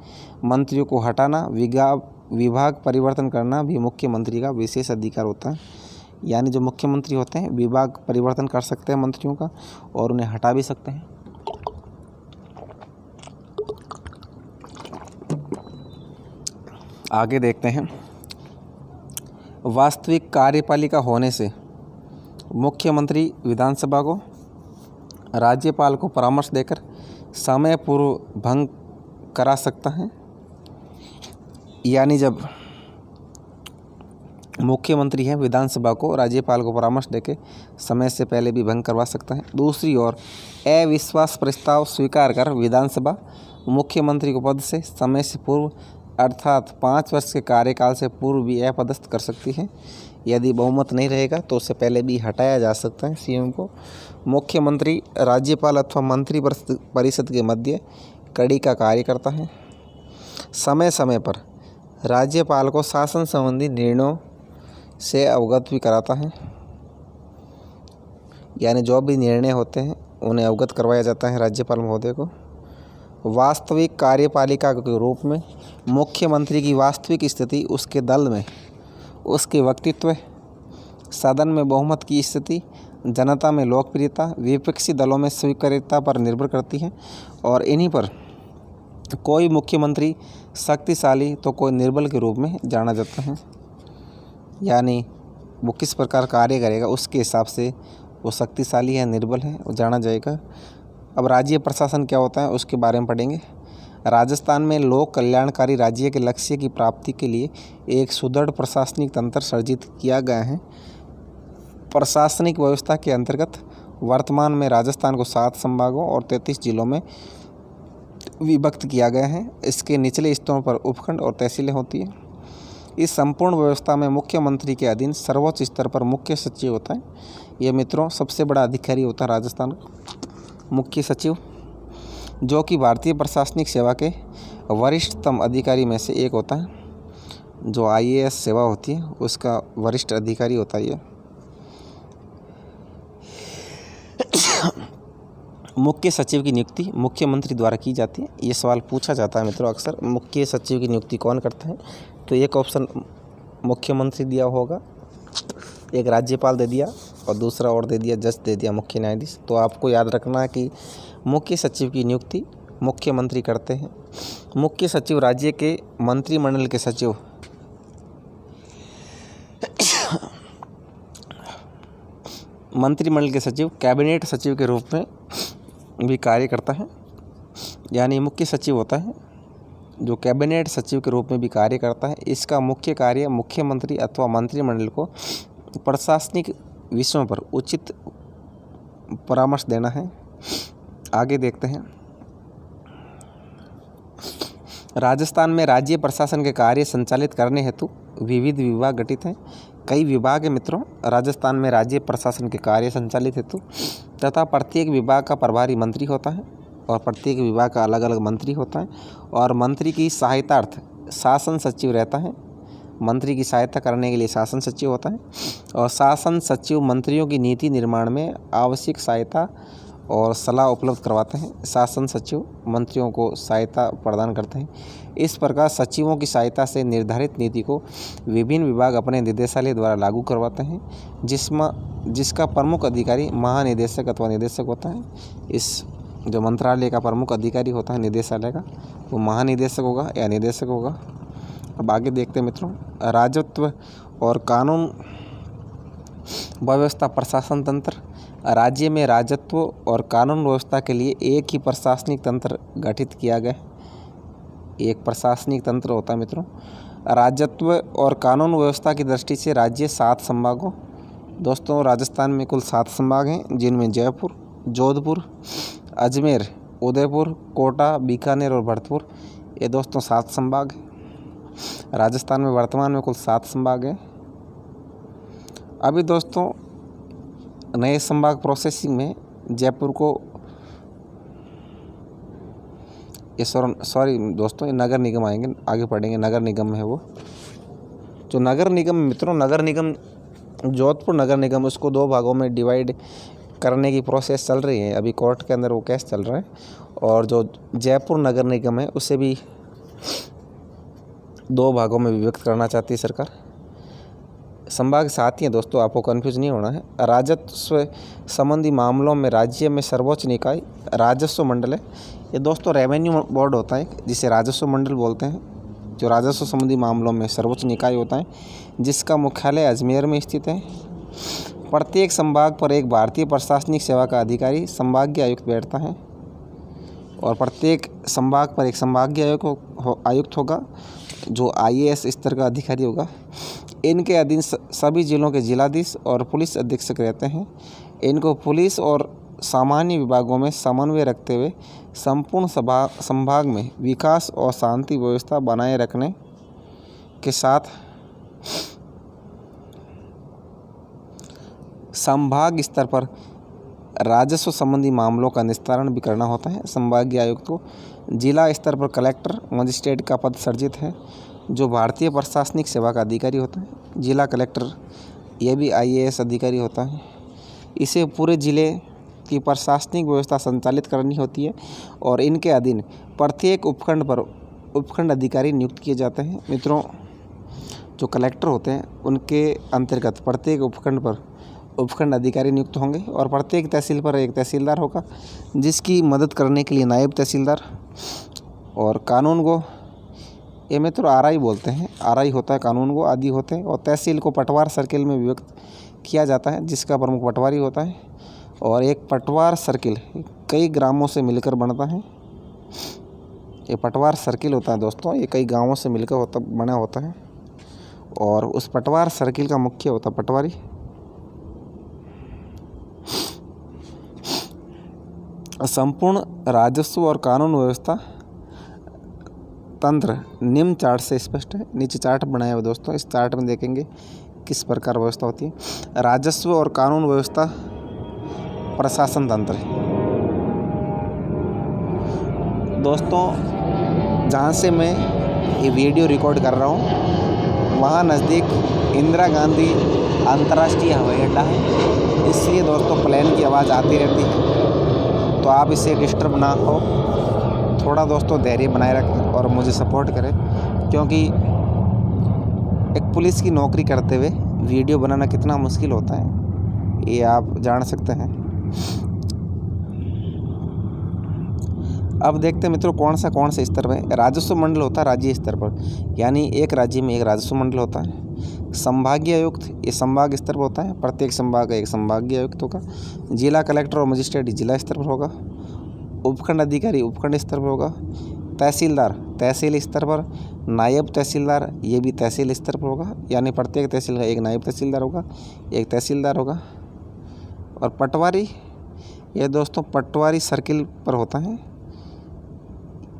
मंत्रियों को हटाना, विभाग परिवर्तन करना भी मुख्यमंत्री का विशेष अधिकार होता है। यानी जो मुख्यमंत्री होते हैं विभाग परिवर्तन कर सकते हैं मंत्रियों का और उन्हें हटा भी सकते हैं। आगे देखते हैं वास्तविक कार्यपालिका होने से मुख्यमंत्री विधानसभा को राज्यपाल को परामर्श देकर समय पूर्व भंग करा सकता है। यानी जब मुख्यमंत्री है विधानसभा को राज्यपाल को परामर्श देकर समय से पहले भी भंग करवा सकता है। दूसरी ओर अविश्वास प्रस्ताव स्वीकार कर विधानसभा मुख्यमंत्री को पद से समय से पूर्व अर्थात 5 वर्ष के कार्यकाल से पूर्व भी अपदस्थ कर सकती है। यदि बहुमत नहीं रहेगा तो उससे पहले भी हटाया जा सकता है सीएम को। मुख्यमंत्री राज्यपाल अथवा मंत्री परिषद के मध्य कड़ी का कार्य करता है। समय समय पर राज्यपाल को शासन संबंधी निर्णयों से अवगत भी कराता है। यानी जो भी निर्णय होते हैं उन्हें अवगत करवाया जाता है राज्यपाल महोदय को। वास्तविक कार्यपालिका के रूप में मुख्यमंत्री की वास्तविक स्थिति उसके दल में उसके व्यक्तित्व, सदन में बहुमत की स्थिति, जनता में लोकप्रियता, विपक्षी दलों में स्वीकार्यता पर निर्भर करती है और इन्हीं पर कोई मुख्यमंत्री शक्तिशाली तो कोई निर्बल के रूप में जाना जाता है। यानी वो किस प्रकार कार्य करेगा उसके हिसाब से वो शक्तिशाली है निर्बल है वो जाना जाएगा। अब राज्य प्रशासन क्या होता है उसके बारे में पढ़ेंगे। राजस्थान में लोक कल्याणकारी राज्य के लक्ष्य की प्राप्ति के लिए एक सुदृढ़ प्रशासनिक तंत्र सर्जित किया गया है। प्रशासनिक व्यवस्था के अंतर्गत वर्तमान में राजस्थान को 7 संभागों और 33 जिलों में विभक्त किया गया है। इसके निचले स्तरों पर उपखंड और तहसीलें होती हैं। इस संपूर्ण व्यवस्था में मुख्यमंत्री के अधीन सर्वोच्च स्तर पर मुख्य सचिव होता है। ये मित्रों सबसे बड़ा अधिकारी होता है राजस्थान का मुख्य सचिव, जो कि भारतीय प्रशासनिक सेवा के वरिष्ठतम अधिकारी में से एक होता है। जो IAS सेवा होती है उसका वरिष्ठ अधिकारी होता है ये। मुख्य सचिव की नियुक्ति मुख्यमंत्री द्वारा की जाती है। ये सवाल पूछा जाता है मित्रों अक्सर, मुख्य सचिव की नियुक्ति कौन करता है? तो एक ऑप्शन मुख्यमंत्री दिया होगा, एक राज्यपाल दे दिया और दूसरा और दे दिया जज दे दिया मुख्य न्यायाधीश। तो आपको याद रखना है कि मुख्य सचिव की नियुक्ति मुख्यमंत्री करते हैं। मुख्य सचिव राज्य के मंत्रिमंडल के सचिव मंत्रिमंडल के सचिव कैबिनेट सचिव के रूप में भी कार्य करता है। यानी मुख्य सचिव होता है जो कैबिनेट सचिव के रूप में भी कार्य करता है। इसका मुख्य कार्य मुख्यमंत्री अथवा मंत्रिमंडल को प्रशासनिक विषयों पर उचित परामर्श देना है। आगे देखते हैं। राजस्थान में राज्य प्रशासन के कार्य संचालित करने हेतु विविध विभाग गठित हैं। कई विभाग है मित्रों राजस्थान में राज्य प्रशासन के कार्य संचालित हेतु, तथा प्रत्येक विभाग का प्रभारी मंत्री होता है और प्रत्येक विभाग का अलग अलग मंत्री होता है। और मंत्री की सहायतार्थ शासन सचिव रहता है। मंत्री की सहायता करने के लिए शासन सचिव होता है और शासन सचिव मंत्रियों की नीति निर्माण में आवश्यक सहायता और सलाह उपलब्ध करवाते हैं। शासन सचिव मंत्रियों को सहायता प्रदान करते हैं। इस प्रकार सचिवों की सहायता से निर्धारित नीति को विभिन्न विभाग अपने निदेशालय द्वारा लागू करवाते हैं, जिसका प्रमुख अधिकारी महानिदेशक अथवा निदेशक होता है। इस जो मंत्रालय का प्रमुख अधिकारी होता है निदेशालय का, वो महानिदेशक होगा या निदेशक होगा। अब आगे देखते हैं मित्रों। राजस्व और कानून व्यवस्था प्रशासन तंत्र। राज्य में राजस्व और कानून व्यवस्था के लिए एक ही प्रशासनिक तंत्र गठित किया गया है। एक प्रशासनिक तंत्र होता है मित्रों। राजस्व और कानून व्यवस्था की दृष्टि से राज्य 7 संभागों, दोस्तों राजस्थान में कुल 7 संभाग हैं, जिनमें जयपुर, जोधपुर, अजमेर, उदयपुर, कोटा, बीकानेर और भरतपुर, ये दोस्तों 7 संभाग हैं। राजस्थान में वर्तमान में कुल 7 संभाग हैं। अभी दोस्तों नए संभाग प्रोसेसिंग में जयपुर को सॉरी दोस्तों ये नगर निगम आएंगे, आगे पढ़ेंगे। नगर निगम में है वो जो नगर निगम मित्रों, नगर निगम जोधपुर नगर निगम, उसको 2 भागों में डिवाइड करने की प्रोसेस चल रही है। अभी कोर्ट के अंदर वो केस चल रहा है। और जो जयपुर नगर निगम है उसे भी 2 भागों में विभक्त करना चाहती है सरकार। संभाग 7 ही हैं दोस्तों, आपको कंफ्यूज नहीं होना है। राजस्व संबंधी मामलों में राज्य में सर्वोच्च निकाय राजस्व मंडल है। ये दोस्तों रेवेन्यू बोर्ड होता है जिसे राजस्व मंडल बोलते हैं, जो राजस्व संबंधी मामलों में सर्वोच्च निकाय होता है, जिसका मुख्यालय अजमेर में स्थित है। प्रत्येक संभाग पर एक भारतीय प्रशासनिक सेवा का अधिकारी संभागीय आयुक्त बैठता है और प्रत्येक संभाग पर एक संभागीय आयुक्त होगा जो IAS स्तर का अधिकारी होगा। इनके अधीन सभी जिलों के जिलाधीश और पुलिस अधीक्षक रहते हैं। इनको पुलिस और सामान्य विभागों में समन्वय रखते हुए संपूर्ण संभाग में विकास और शांति व्यवस्था बनाए रखने के साथ संभाग स्तर पर राजस्व संबंधी मामलों का निस्तारण भी करना होता है। संभागीय आयुक्त को जिला स्तर पर कलेक्टर मजिस्ट्रेट का पद सर्जित है, जो भारतीय प्रशासनिक सेवा का अधिकारी होता है। जिला कलेक्टर यह भी IAS अधिकारी होता है। इसे पूरे ज़िले की प्रशासनिक व्यवस्था संचालित करनी होती है और इनके अधीन प्रत्येक उपखंड पर उपखंड अधिकारी नियुक्त किए जाते हैं। मित्रों जो कलेक्टर होते हैं उनके अंतर्गत प्रत्येक उपखंड पर उपखंड अधिकारी नियुक्त होंगे और प्रत्येक तहसील पर एक तहसीलदार होगा, जिसकी मदद करने के लिए नायब तहसीलदार। और कानून को ये मित्रों RI बोलते हैं, RI होता है कानून को, आदि होते हैं। और तहसील को पटवार सर्किल में विभक्त किया जाता है, जिसका प्रमुख पटवारी होता है। और एक पटवार सर्किल कई ग्रामों से मिलकर बनता है। ये पटवार सर्किल होता है दोस्तों, ये कई गाँवों से मिलकर बना होता है। और उस पटवार सर्किल का मुख्य होता है पटवारी। संपूर्ण राजस्व और कानून व्यवस्था तंत्र निम्न चार्ट से स्पष्ट है। नीचे चार्ट बनाया हुआ दोस्तों, इस चार्ट में देखेंगे किस प्रकार व्यवस्था होती है। राजस्व और कानून व्यवस्था प्रशासन तंत्र। दोस्तों जहाँ से मैं ये वीडियो रिकॉर्ड कर रहा हूँ वहाँ नज़दीक इंदिरा गांधी अंतर्राष्ट्रीय हवाई अड्डा है, इसलिए दोस्तों प्लेन की आवाज़ आती रहती है, तो आप इसे डिस्टर्ब ना हो। थोड़ा दोस्तों धैर्य बनाए रखें और मुझे सपोर्ट करें, क्योंकि एक पुलिस की नौकरी करते हुए वीडियो बनाना कितना मुश्किल होता है ये आप जान सकते हैं। अब देखते हैं मित्रों कौन सा स्तर पर राजस्व मंडल होता है। राज्य स्तर पर, यानी एक राज्य में एक राजस्व मंडल होता है। संभागीय आयुक्त, ये संभाग स्तर पर होता है, प्रत्येक संभाग का एक संभागीय आयुक्त होगा। जिला कलेक्टर और मजिस्ट्रेट जिला स्तर पर होगा। उपखंड अधिकारी उपखंड स्तर पर होगा। तहसीलदार तहसील स्तर पर। नायब तहसीलदार ये भी तहसील स्तर पर होगा, यानी प्रत्येक तहसील का एक नायब तहसीलदार होगा, एक तहसीलदार होगा। और पटवारी, ये दोस्तों पटवारी सर्किल पर होता है,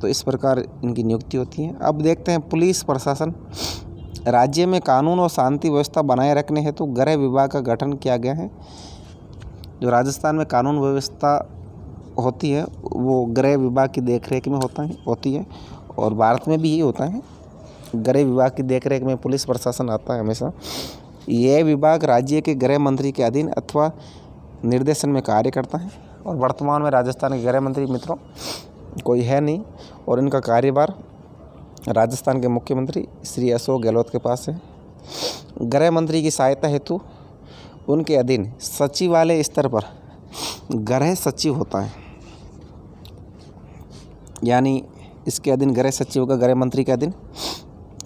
तो इस प्रकार इनकी नियुक्ति होती है। अब देखते हैं पुलिस प्रशासन। राज्य में कानून और शांति व्यवस्था बनाए रखने हेतु गृह विभाग का गठन किया गया है। जो राजस्थान में कानून व्यवस्था होती है वो गृह विभाग की देखरेख में होती है, और भारत में भी यही होता है। गृह विभाग की देखरेख में पुलिस प्रशासन आता है हमेशा। यह विभाग राज्य के गृह मंत्री के अधीन अथवा निर्देशन में कार्य करता है। और वर्तमान में राजस्थान के गृह मंत्री मित्रों कोई है नहीं, और इनका कार्यभार राजस्थान के मुख्यमंत्री श्री अशोक गहलोत के पास है। गृह मंत्री की सहायता हेतु उनके अधीन सचिवालय स्तर पर गृह सचिव होता है, यानी इसके अधीन गृह सचिव का गृह मंत्री के अधीन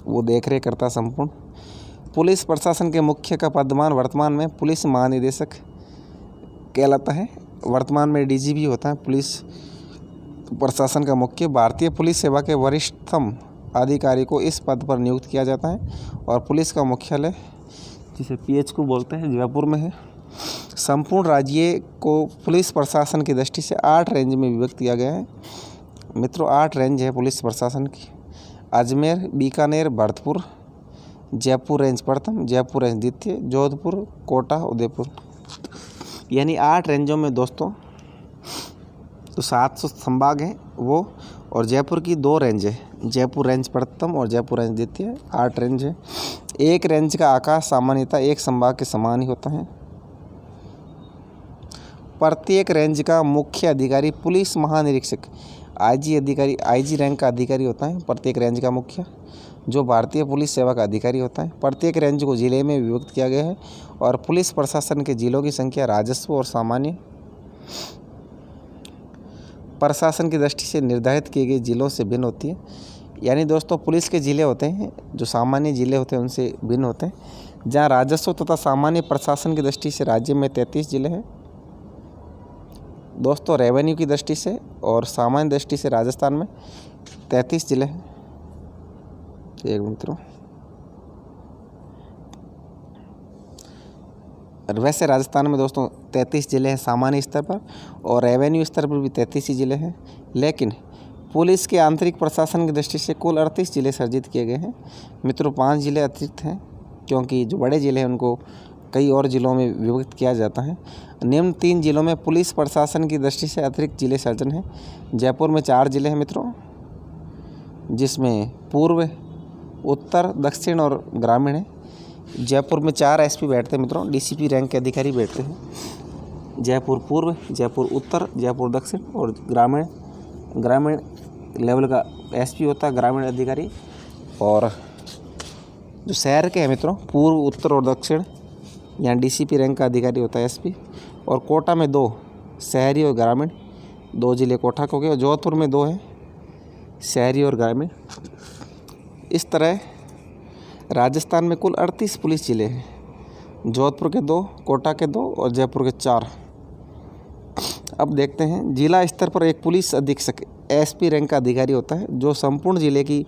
वो देखरेख करता है संपूर्ण। पुलिस प्रशासन के मुख्य का पदमान वर्तमान में पुलिस महानिदेशक कहलाता है। वर्तमान में डीजीपी होता है पुलिस प्रशासन का मुख्य। भारतीय पुलिस सेवा के वरिष्ठतम अधिकारी को इस पद पर नियुक्त किया जाता है, और पुलिस का मुख्यालय जिसे PHQ बोलते हैं जयपुर में है। संपूर्ण राज्य को पुलिस प्रशासन की दृष्टि से 8 रेंज में विभक्त किया गया है। मित्रों 8 रेंज है पुलिस प्रशासन की। अजमेर, बीकानेर, भरतपुर, जयपुर रेंज प्रथम, जयपुर रेंज द्वितीय, जोधपुर, कोटा, उदयपुर, यानी 8 रेंजों में दोस्तों तो 700 संभाग हैं वो, और जयपुर की 2 रेंज है, जयपुर रेंज प्रथम और जयपुर रेंज द्वितीय। 8 रेंज है। एक रेंज का आकार सामान्यतः एक संभाग के समान ही होता है। प्रत्येक रेंज का मुख्य अधिकारी पुलिस महानिरीक्षक IG अधिकारी, IG रैंक का अधिकारी होता है प्रत्येक रेंज का मुख्य, जो भारतीय पुलिस सेवा का अधिकारी होता है। प्रत्येक रेंज को जिले में विभक्त किया गया है, और पुलिस प्रशासन के जिलों की संख्या राजस्व और सामान्य प्रशासन की दृष्टि से निर्धारित किए गए जिलों से भिन्न होती है। यानी दोस्तों पुलिस के जिले होते हैं जो सामान्य जिले होते हैं उनसे भिन्न होते हैं। जहाँ राजस्व तथा सामान्य प्रशासन की दृष्टि से राज्य में 33 जिले हैं दोस्तों, रेवेन्यू की दृष्टि से और सामान्य दृष्टि से राजस्थान में 33 जिले हैं। एक मित्रों वैसे राजस्थान में दोस्तों 33 जिले हैं सामान्य स्तर पर, और रेवेन्यू स्तर पर भी 33 ही जिले हैं। लेकिन पुलिस के आंतरिक प्रशासन की दृष्टि से कुल 38 जिले सर्जित किए गए हैं। मित्रों 5 जिले अतिरिक्त हैं, क्योंकि जो बड़े जिले हैं उनको कई और जिलों में विभक्त किया जाता है। निम्न 3 जिलों में पुलिस प्रशासन की दृष्टि से अतिरिक्त जिले सर्जन हैं। जयपुर में 4 जिले हैं मित्रों, जिसमें पूर्व, उत्तर, दक्षिण और ग्रामीण है। जयपुर में 4 SP बैठते हैं मित्रों, DCP रैंक के अधिकारी बैठते हैं। जयपुर पूर्व, जयपुर उत्तर, जयपुर दक्षिण, और ग्रामीण लेवल का SP होता है ग्रामीण अधिकारी। और जो शहर के हैं मित्रों पूर्व, उत्तर और दक्षिण, यहाँ DCP रैंक का अधिकारी होता है SP। और कोटा में 2 शहरी और ग्रामीण, 2 जिले कोटा के हो गए, और जोधपुर में 2 हैं शहरी और ग्रामीण। इस तरह राजस्थान में कुल 38 पुलिस जिले हैं, जोधपुर के 2, कोटा के 2 और जयपुर के 4। अब देखते हैं जिला स्तर पर एक पुलिस अधीक्षक SP रैंक का अधिकारी होता है, जो संपूर्ण जिले की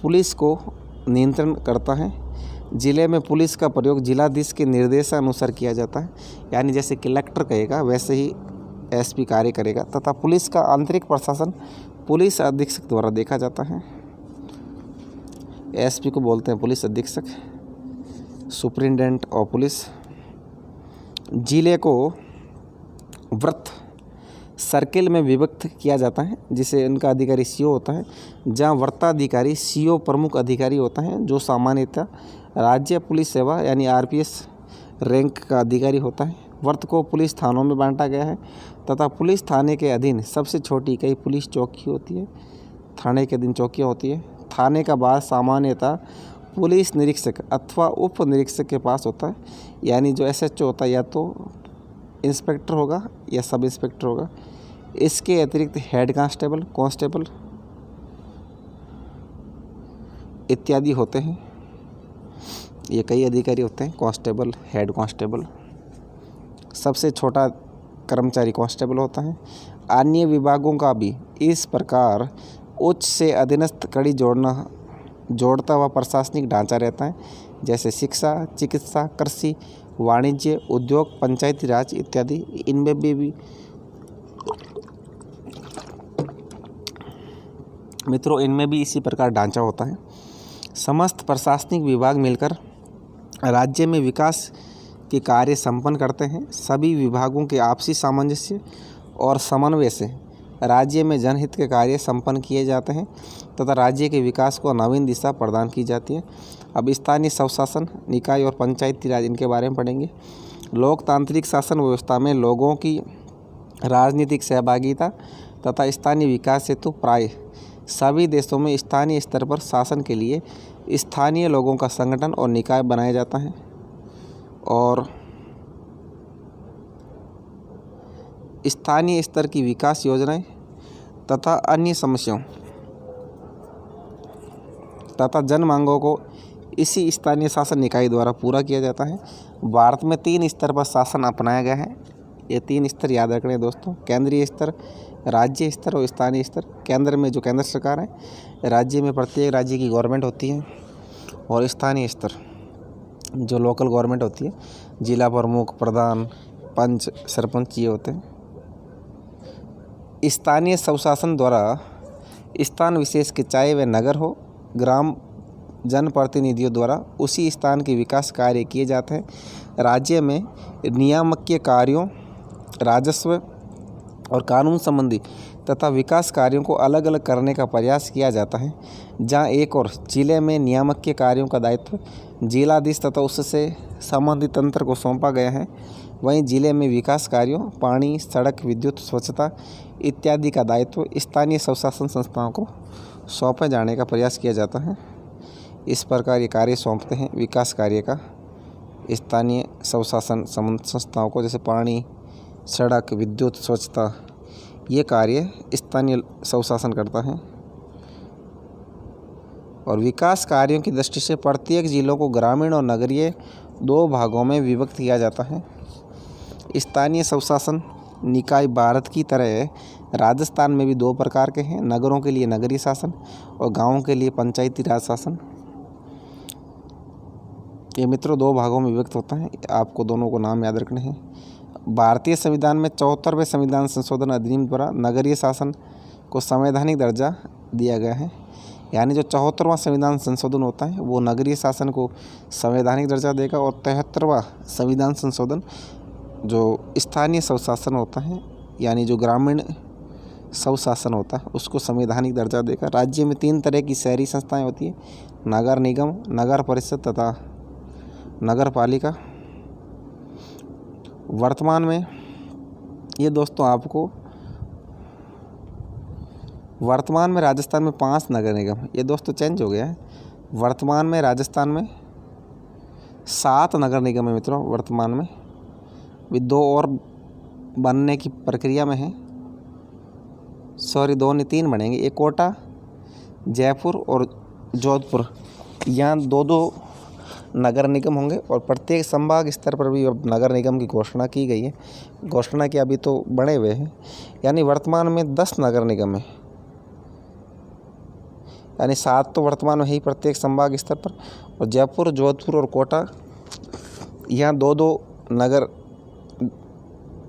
पुलिस को नियंत्रण करता है। जिले में पुलिस का प्रयोग जिलाधीश के निर्देशानुसार किया जाता है, यानी जैसे कलेक्टर कहेगा वैसे ही SP कार्य करेगा। तथा पुलिस का आंतरिक प्रशासन पुलिस अधीक्षक द्वारा देखा जाता है। एसपी को बोलते हैं पुलिस अधीक्षक, सुपरिटेंडेंट ऑफ पुलिस। जिले को वृत्त सर्किल में विभक्त किया जाता है, जिसे इनका अधिकारी सीओ होता है, जहां वृत्ताधिकारी सीओ प्रमुख अधिकारी होता है, जो सामान्यतः राज्य पुलिस सेवा यानी आरपीएस रैंक का अधिकारी होता है। वृत्त को पुलिस थानों में बांटा गया है तथा पुलिस थाने के अधीन सबसे छोटी इकाई पुलिस चौकी होती है। थाने के अधीन चौकियाँ होती है। थाने का बार सामान्यतः पुलिस निरीक्षक अथवा उप निरीक्षक के पास होता है, यानी जो एसएचओ होता है या तो इंस्पेक्टर होगा या सब इंस्पेक्टर होगा। इसके अतिरिक्त हेड कांस्टेबल, कांस्टेबल इत्यादि होते हैं। ये कई अधिकारी होते हैं, कांस्टेबल, हेड कांस्टेबल। सबसे छोटा कर्मचारी कांस्टेबल होता है। अन्य विभागों का भी इस प्रकार उच्च से अधीनस्थ कड़ी जोड़ता हुआ प्रशासनिक ढांचा रहता है, जैसे शिक्षा, चिकित्सा, कृषि, वाणिज्य, उद्योग, पंचायती राज इत्यादि। इनमें भी मित्रों इनमें भी इसी प्रकार ढांचा होता है। समस्त प्रशासनिक विभाग मिलकर राज्य में विकास के कार्य संपन्न करते हैं। सभी विभागों के आपसी सामंजस्य और समन्वय से राज्य में जनहित के कार्य संपन्न किए जाते हैं तथा राज्य के विकास को नवीन दिशा प्रदान की जाती है। अब स्थानीय स्वशासन निकाय और पंचायती राज, इनके बारे में पढ़ेंगे। लोकतांत्रिक शासन व्यवस्था में लोगों की राजनीतिक सहभागिता तथा स्थानीय विकास हेतु प्राय सभी देशों में स्थानीय स्तर पर शासन के लिए स्थानीय लोगों का संगठन और निकाय बनाया जाता है। और स्थानीय स्तर की विकास योजनाएं तथा अन्य समस्याओं तथा जन मांगों को इसी स्थानीय शासन निकाय द्वारा पूरा किया जाता है। भारत में 3 स्तर पर शासन अपनाया गया है। ये 3 स्तर याद रखने दोस्तों, केंद्रीय स्तर, राज्य स्तर और स्थानीय स्तर। केंद्र में जो केंद्र सरकार है, राज्य में प्रत्येक राज्य की गवर्नमेंट होती है, और स्थानीय स्तर जो लोकल गवर्नमेंट होती है, जिला प्रमुख, प्रधान, पंच, सरपंच ये होते हैं। स्थानीय स्वशासन द्वारा स्थान विशेष के, चाहे वह नगर हो, ग्राम, जनप्रतिनिधियों द्वारा उसी स्थान के विकास कार्य किए जाते हैं। राज्य में नियामकीय कार्यों, राजस्व और कानून संबंधी तथा विकास कार्यों को अलग अलग करने का प्रयास किया जाता है। जहां एक और जिले में नियामकीय कार्यों का दायित्व जिलाधीश तथा उससे संबंधित तंत्र को सौंपा गया है, वहीं जिले में विकास कार्यों, पानी, सड़क, विद्युत, स्वच्छता इत्यादि का दायित्व स्थानीय स्वशासन संस्थाओं को सौंपे जाने का प्रयास किया जाता है। इस प्रकार ये कार्य सौंपते हैं विकास कार्य का स्थानीय स्वशासन संस्थाओं को, जैसे पानी, सड़क, विद्युत, स्वच्छता, ये कार्य स्थानीय स्वशासन करता है। और विकास कार्यों की दृष्टि से प्रत्येक जिलों को ग्रामीण और नगरीय 2 भागों में विभक्त किया जाता है। स्थानीय स्वशासन निकाय भारत की तरह राजस्थान में भी 2 प्रकार के हैं, नगरों के लिए नगरीय शासन और गाँवों के लिए पंचायती राज शासन। ये मित्रों 2 भागों में विभक्त होता है, आपको दोनों को नाम याद रखने हैं। भारतीय संविधान में 74वें संविधान संशोधन अधिनियम द्वारा नगरीय शासन को संवैधानिक दर्जा दिया गया है, यानी जो 74वां संविधान संशोधन होता है वो नगरीय शासन को संवैधानिक दर्जा देगा, और 73वां संविधान संशोधन जो स्थानीय स्वशासन होता है, यानी जो ग्रामीण स्वशासन होता है, उसको संवैधानिक दर्जा देगा। राज्य में 3 तरह की शहरी संस्थाएं होती हैं, नगर निगम, नगर परिषद तथा नगर पालिका। वर्तमान में ये दोस्तों आपको वर्तमान में राजस्थान में 5 नगर निगम, ये दोस्तों चेंज हो गया है। वर्तमान में राजस्थान में 7 नगर निगम है मित्रों। वर्तमान में भी 2 और बनने की प्रक्रिया में है, 2 नहीं 3 बनेंगे। एक कोटा, जयपुर और जोधपुर, यहाँ 2-2 नगर निगम होंगे, और प्रत्येक संभाग स्तर पर भी अब नगर निगम की घोषणा की गई है। घोषणा की अभी तो बने हुए हैं, यानी वर्तमान में 10 नगर निगम है, यानी 7 तो वर्तमान में ही प्रत्येक संभाग स्तर पर, और जयपुर, जोधपुर और कोटा, यहाँ 2-2 नगर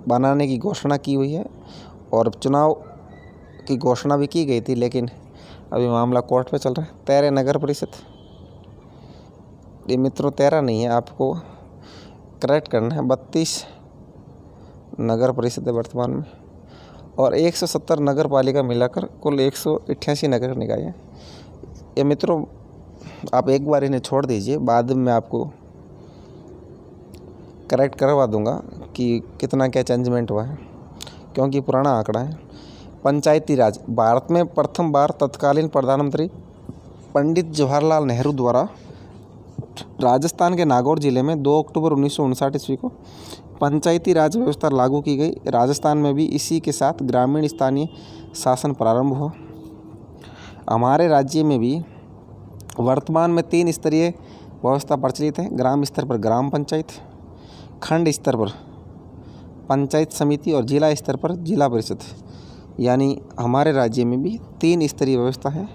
बनाने की घोषणा की हुई है। और चुनाव की घोषणा भी की गई थी, लेकिन अभी मामला कोर्ट पे चल रहा है। 13 नगर परिषद ये मित्रों 13 नहीं है, आपको करेक्ट करना है। 32 नगर परिषद है वर्तमान में और 170 नगर पालिका मिलाकर कुल 188 नगर निकाय है। ये मित्रों आप एक बार इन्हें छोड़ दीजिए, बाद में मैं आपको करेक्ट करवा दूंगा कि कितना क्या चेंजमेंट हुआ है, क्योंकि पुराना आंकड़ा है। पंचायती राज भारत में प्रथम बार तत्कालीन प्रधानमंत्री पंडित जवाहरलाल नेहरू द्वारा राजस्थान के नागौर जिले में 2 अक्टूबर 1959 ईस्वी को पंचायती राज व्यवस्था लागू की गई। राजस्थान में भी इसी के साथ ग्रामीण स्थानीय शासन प्रारंभ हुआ। हमारे राज्य में भी वर्तमान में 3 स्तरीय व्यवस्था प्रचलित है। ग्राम स्तर पर ग्राम पंचायत, खंड स्तर पर पंचायत समिति और जिला स्तर पर जिला परिषद। यानी हमारे राज्य में भी 3 स्तरीय व्यवस्था है।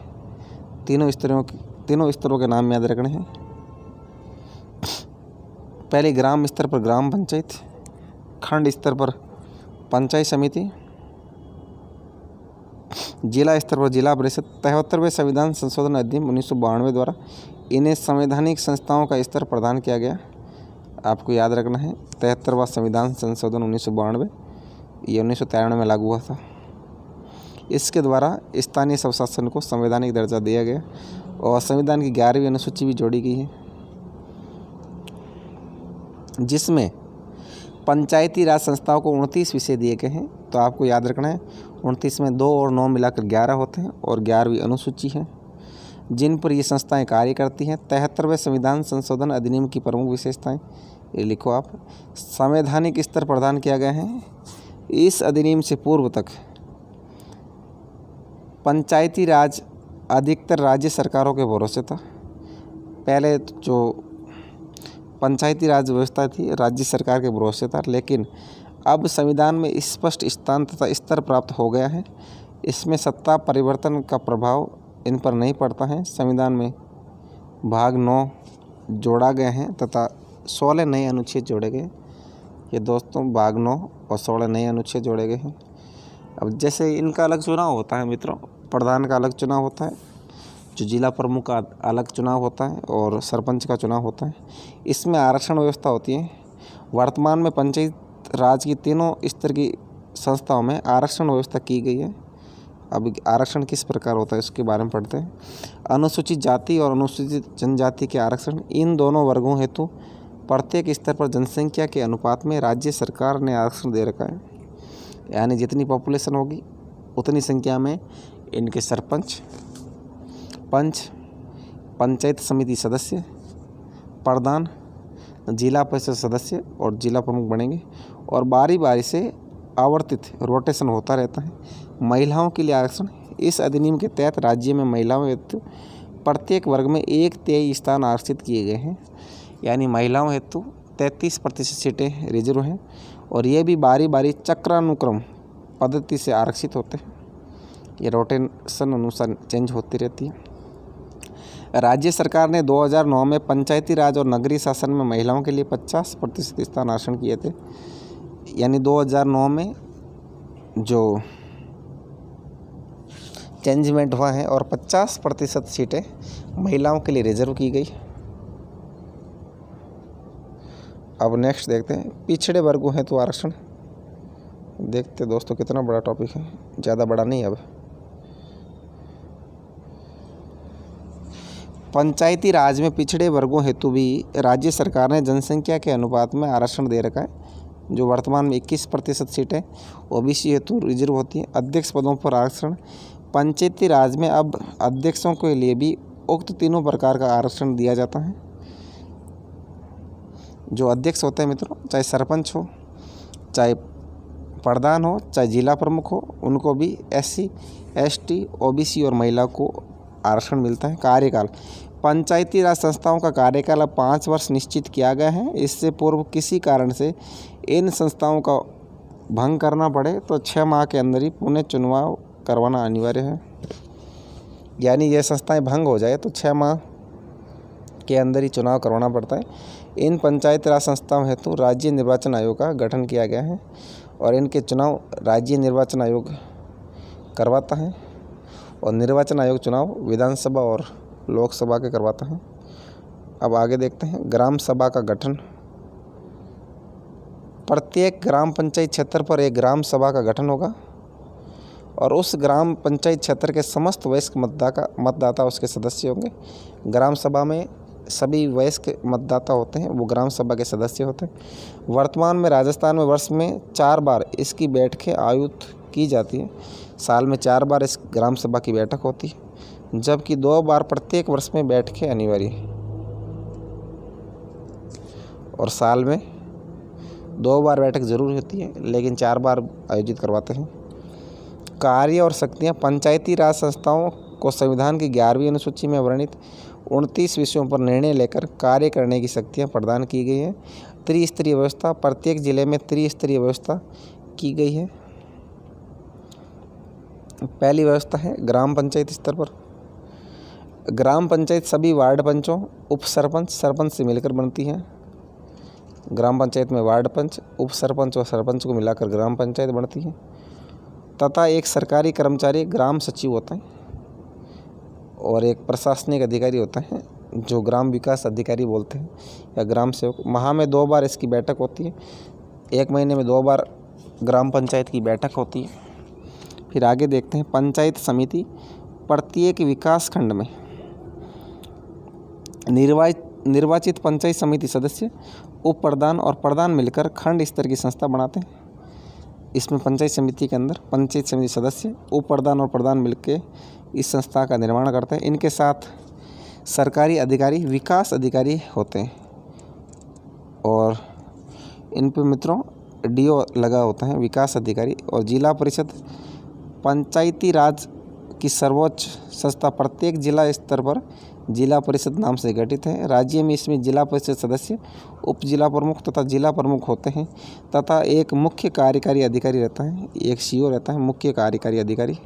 तीनों स्तरों के नाम याद रखने हैं। पहले ग्राम स्तर पर ग्राम पंचायत, खंड स्तर पर पंचायत समिति, जिला स्तर पर जिला परिषद। 73वें संविधान संशोधन अधिनियम 1992 द्वारा इन्हें संवैधानिक संस्थाओं का स्तर प्रदान किया गया। आपको याद रखना है 73वां संविधान संशोधन 1992 ये 1993 में लागू हुआ था। इसके द्वारा स्थानीय स्वशासन को संवैधानिक दर्जा दिया गया और संविधान की 11वीं अनुसूची भी जोड़ी गई है, जिसमें पंचायती राज संस्थाओं को 29 विषय दिए गए हैं। तो आपको याद रखना है 29 में 2 और 9 मिलाकर 11 होते हैं और 11वीं अनुसूची है जिन पर ये संस्थाएं कार्य करती हैं। 73वें संविधान संशोधन अधिनियम की प्रमुख विशेषताएं ये लिखो आप। संवैधानिक स्तर प्रदान किया गया है। इस अधिनियम से पूर्व तक पंचायती राज अधिकतर राज्य सरकारों के भरोसे था। पहले जो पंचायती राज व्यवस्था थी राज्य सरकार के भरोसे था, लेकिन अब संविधान में स्पष्ट स्थान तथा स्तर प्राप्त हो गया है। इसमें सत्ता परिवर्तन का प्रभाव इन पर नहीं पड़ता है। संविधान में भाग 9 जोड़ा गए हैं तथा 16 नए अनुच्छेद जोड़े गए। ये दोस्तों भाग 9 और 16 नए अनुच्छेद जोड़े गए हैं। अब जैसे इनका अलग चुनाव होता है मित्रों, प्रधान का अलग चुनाव होता है, जो जिला प्रमुख का अलग चुनाव होता है और सरपंच का चुनाव होता है। इसमें आरक्षण व्यवस्था होती है। वर्तमान में पंचायत राज की तीनों स्तर की संस्थाओं में आरक्षण व्यवस्था की गई है। अब आरक्षण किस प्रकार होता है इसके बारे में पढ़ते हैं। अनुसूचित जाति और अनुसूचित जनजाति के आरक्षण, इन दोनों वर्गों हेतु प्रत्येक स्तर पर जनसंख्या के अनुपात में राज्य सरकार ने आरक्षण दे रखा है। यानी जितनी पॉपुलेशन होगी उतनी संख्या में इनके सरपंच, पंच, पंचायत समिति सदस्य, प्रधान, जिला परिषद सदस्य और जिला प्रमुख बनेंगे और बारी बारी से आवर्तित रोटेशन होता रहता है। महिलाओं के लिए आरक्षण, इस अधिनियम के तहत राज्य में महिलाओं हेतु प्रत्येक वर्ग में 1/3 स्थान आरक्षित किए गए हैं। यानी महिलाओं हेतु 33% सीटें रिजर्व हैं और ये भी बारी बारी चक्रानुक्रम पद्धति से आरक्षित होते हैं। ये रोटेशन अनुसार चेंज होती रहती है। राज्य सरकार ने 2009 में पंचायती राज और नगरीय शासन में महिलाओं के लिए 50% स्थान आरक्षण किए थे। यानी 2009 में जो चेंजमेंट हुआ है और 50% सीटें महिलाओं के लिए रिजर्व की गई। अब नेक्स्ट देखते हैं पिछड़े वर्गों हैं तो आरक्षण। देखते दोस्तों कितना बड़ा टॉपिक है, ज़्यादा बड़ा नहीं। अब पंचायती राज में पिछड़े वर्गों हेतु भी राज्य सरकार ने जनसंख्या के अनुपात में आरक्षण दे रखा है। जो वर्तमान में 21% सीटें ओबीसी हेतु रिजर्व होती हैं। अध्यक्ष पदों पर आरक्षण, पंचायती राज में अब अध्यक्षों के लिए भी उक्त तीनों प्रकार का आरक्षण दिया जाता है। जो अध्यक्ष होते हैं मित्रों, चाहे सरपंच हो, चाहे प्रधान हो, चाहे जिला प्रमुख हो, उनको भी SC, ST, OBC और महिला को आरक्षण मिलता है। कार्यकाल, पंचायती राज संस्थाओं का कार्यकाल अब 5 वर्ष निश्चित किया गया है। इससे पूर्व किसी कारण से इन संस्थाओं का भंग करना पड़े तो 6 माह के अंदर ही पुनः चुनाव करवाना अनिवार्य है। यानी ये संस्थाएं भंग हो जाए तो 6 माह के अंदर ही चुनाव करवाना पड़ता है। इन पंचायत राज संस्थाओं हेतु राज्य निर्वाचन आयोग का गठन किया गया है और इनके चुनाव राज्य निर्वाचन आयोग करवाता है और निर्वाचन आयोग चुनाव विधानसभा और लोकसभा के करवाता है। अब आगे देखते हैं ग्राम सभा का गठन। प्रत्येक ग्राम पंचायत क्षेत्र पर एक ग्राम सभा का गठन होगा और उस ग्राम पंचायत क्षेत्र के समस्त वयस्क मतदाता उसके सदस्य होंगे। ग्राम सभा में सभी वयस्क मतदाता होते हैं, वो ग्राम सभा के सदस्य होते हैं। वर्तमान में राजस्थान में वर्ष में 4 बार इसकी बैठकें आयोजित की जाती हैं। साल में 4 बार इस ग्राम सभा की बैठक होती है, जबकि 2 बार प्रत्येक वर्ष में बैठकें अनिवार्य हैं और साल में 2 बार बैठक जरूर होती है, लेकिन 4 बार आयोजित करवाते हैं। कार्य और शक्तियाँ। पंचायती राज संस्थाओं को संविधान की 11वीं अनुसूची में वर्णित 29 विषयों पर निर्णय लेकर कार्य करने की शक्तियाँ प्रदान की गई हैं। त्रिस्तरीय व्यवस्था। प्रत्येक जिले में त्रिस्तरीय व्यवस्था की गई है। पहली व्यवस्था है ग्राम पंचायत स्तर पर। ग्राम पंचायत सभी वार्ड पंचों, उप सरपंच, सरपंच से मिलकर बनती है। ग्राम पंचायत में वार्ड पंच, उप सरपंच और सरपंच को मिलाकर ग्राम पंचायत बनती है तथा एक सरकारी कर्मचारी ग्राम सचिव होता है और एक प्रशासनिक अधिकारी होता है जो ग्राम विकास अधिकारी बोलते हैं या ग्राम सेवक। माह में 2 बार इसकी बैठक होती है। 1 महीने में 2 बार ग्राम पंचायत की बैठक होती है। फिर आगे देखते हैं पंचायत समिति। प्रत्येक विकास खंड में निर्वाचित पंचायत समिति सदस्य, उप प्रधान और प्रधान मिलकर खंड स्तर की संस्था बनाते हैं। इसमें पंचायत समिति के अंदर पंचायत समिति सदस्य, उप प्रधान और प्रधान मिलकर इस संस्था का निर्माण करते हैं। इनके साथ सरकारी अधिकारी, विकास अधिकारी होते हैं और इन पर मित्रों डीओ लगा होता है, विकास अधिकारी। और जिला परिषद पंचायती राज की सर्वोच्च संस्था प्रत्येक जिला स्तर पर जिला परिषद नाम से गठित है। राज्य में इसमें जिला परिषद सदस्य, उप जिला प्रमुख तथा जिला प्रमुख होते हैं तथा एक मुख्य कार्यकारी अधिकारी रहता है, एक सीओ रहता है, मुख्य कार्यकारी अधिकारी।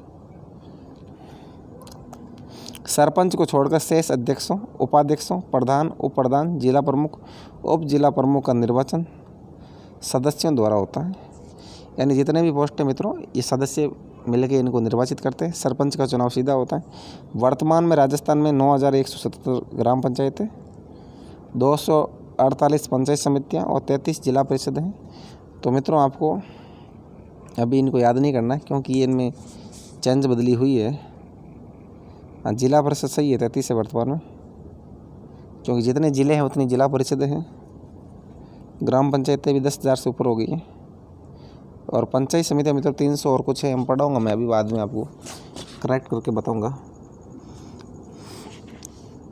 सरपंच को छोड़कर शेष अध्यक्षों, उपाध्यक्षों, प्रधान, उप प्रधान, जिला प्रमुख, उप जिला प्रमुख का निर्वाचन सदस्यों द्वारा होता है। यानी जितने भी पोस्ट हैं मित्रों, ये सदस्य मिलकर इनको निर्वाचित करते हैं। सरपंच का चुनाव सीधा होता है। वर्तमान में राजस्थान में 9177 ग्राम पंचायतें, 248 पंचायत समितियां और 33 जिला परिषद हैं। तो मित्रों आपको अभी इनको याद नहीं करना है क्योंकि ये इनमें चेंज बदली हुई है। जिला परिषद सही है 33 है वर्तमान में, क्योंकि जितने ज़िले हैं उतनी जिला परिषदें हैं। ग्राम पंचायतें भी 10,000 से ऊपर हो गई हैं और पंचायत समितियाँ मित्रों 300 और कुछ है। हम पढ़ाऊँगा, मैं अभी बाद में आपको करेक्ट करके बताऊँगा।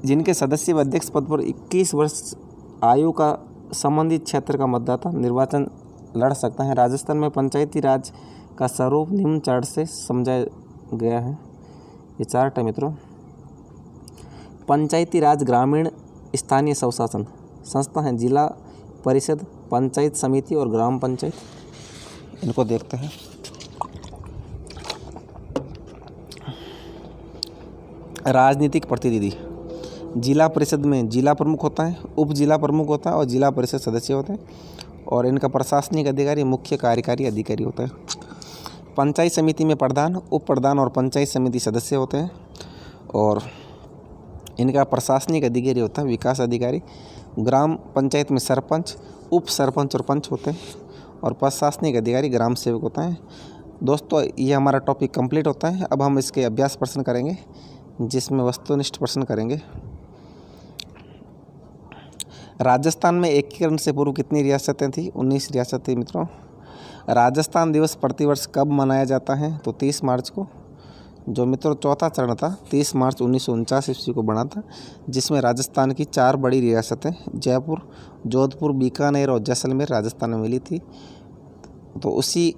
जिनके सदस्य व अध्यक्ष पद पर 21 वर्ष आयु का संबंधित क्षेत्र का मतदाता निर्वाचन लड़ सकता है। राजस्थान में पंचायती राज का स्वरूप निम्न चार्ट से समझाया गया है। ये चार्ट है मित्रों। पंचायती राज ग्रामीण स्थानीय स्वशासन संस्था है, जिला परिषद, पंचायत समिति और ग्राम पंचायत। इनको देखते हैं। राजनीतिक प्रतिनिधि। जिला परिषद में जिला प्रमुख होता है, उप जिला प्रमुख होता है और जिला परिषद सदस्य होते हैं और इनका प्रशासनिक अधिकारी मुख्य कार्यकारी अधिकारी होता है। पंचायत समिति में प्रधान, उप प्रधान और पंचायत समिति सदस्य होते हैं और इनका प्रशासनिक अधिकारी होता है विकास अधिकारी। ग्राम पंचायत में सरपंच, उप सरपंच और पंच होते हैं और प्रशासनिक अधिकारी ग्राम सेवक होता है। दोस्तों ये हमारा टॉपिक कंप्लीट होता है। अब हम इसके अभ्यास प्रश्न करेंगे जिसमें वस्तुनिष्ठ प्रश्न करेंगे। राजस्थान में एकीकरण से पूर्व कितनी रियासतें थी? 19 रियासत थी मित्रों। राजस्थान दिवस प्रतिवर्ष कब मनाया जाता है? तो 30 मार्च को। जो मित्रों चौथा चरण था 30 मार्च 1949 ईस्वी को बना था, जिसमें राजस्थान की 4 बड़ी रियासतें जयपुर, जोधपुर, बीकानेर और जैसलमेर राजस्थान में मिली थी। तो उसी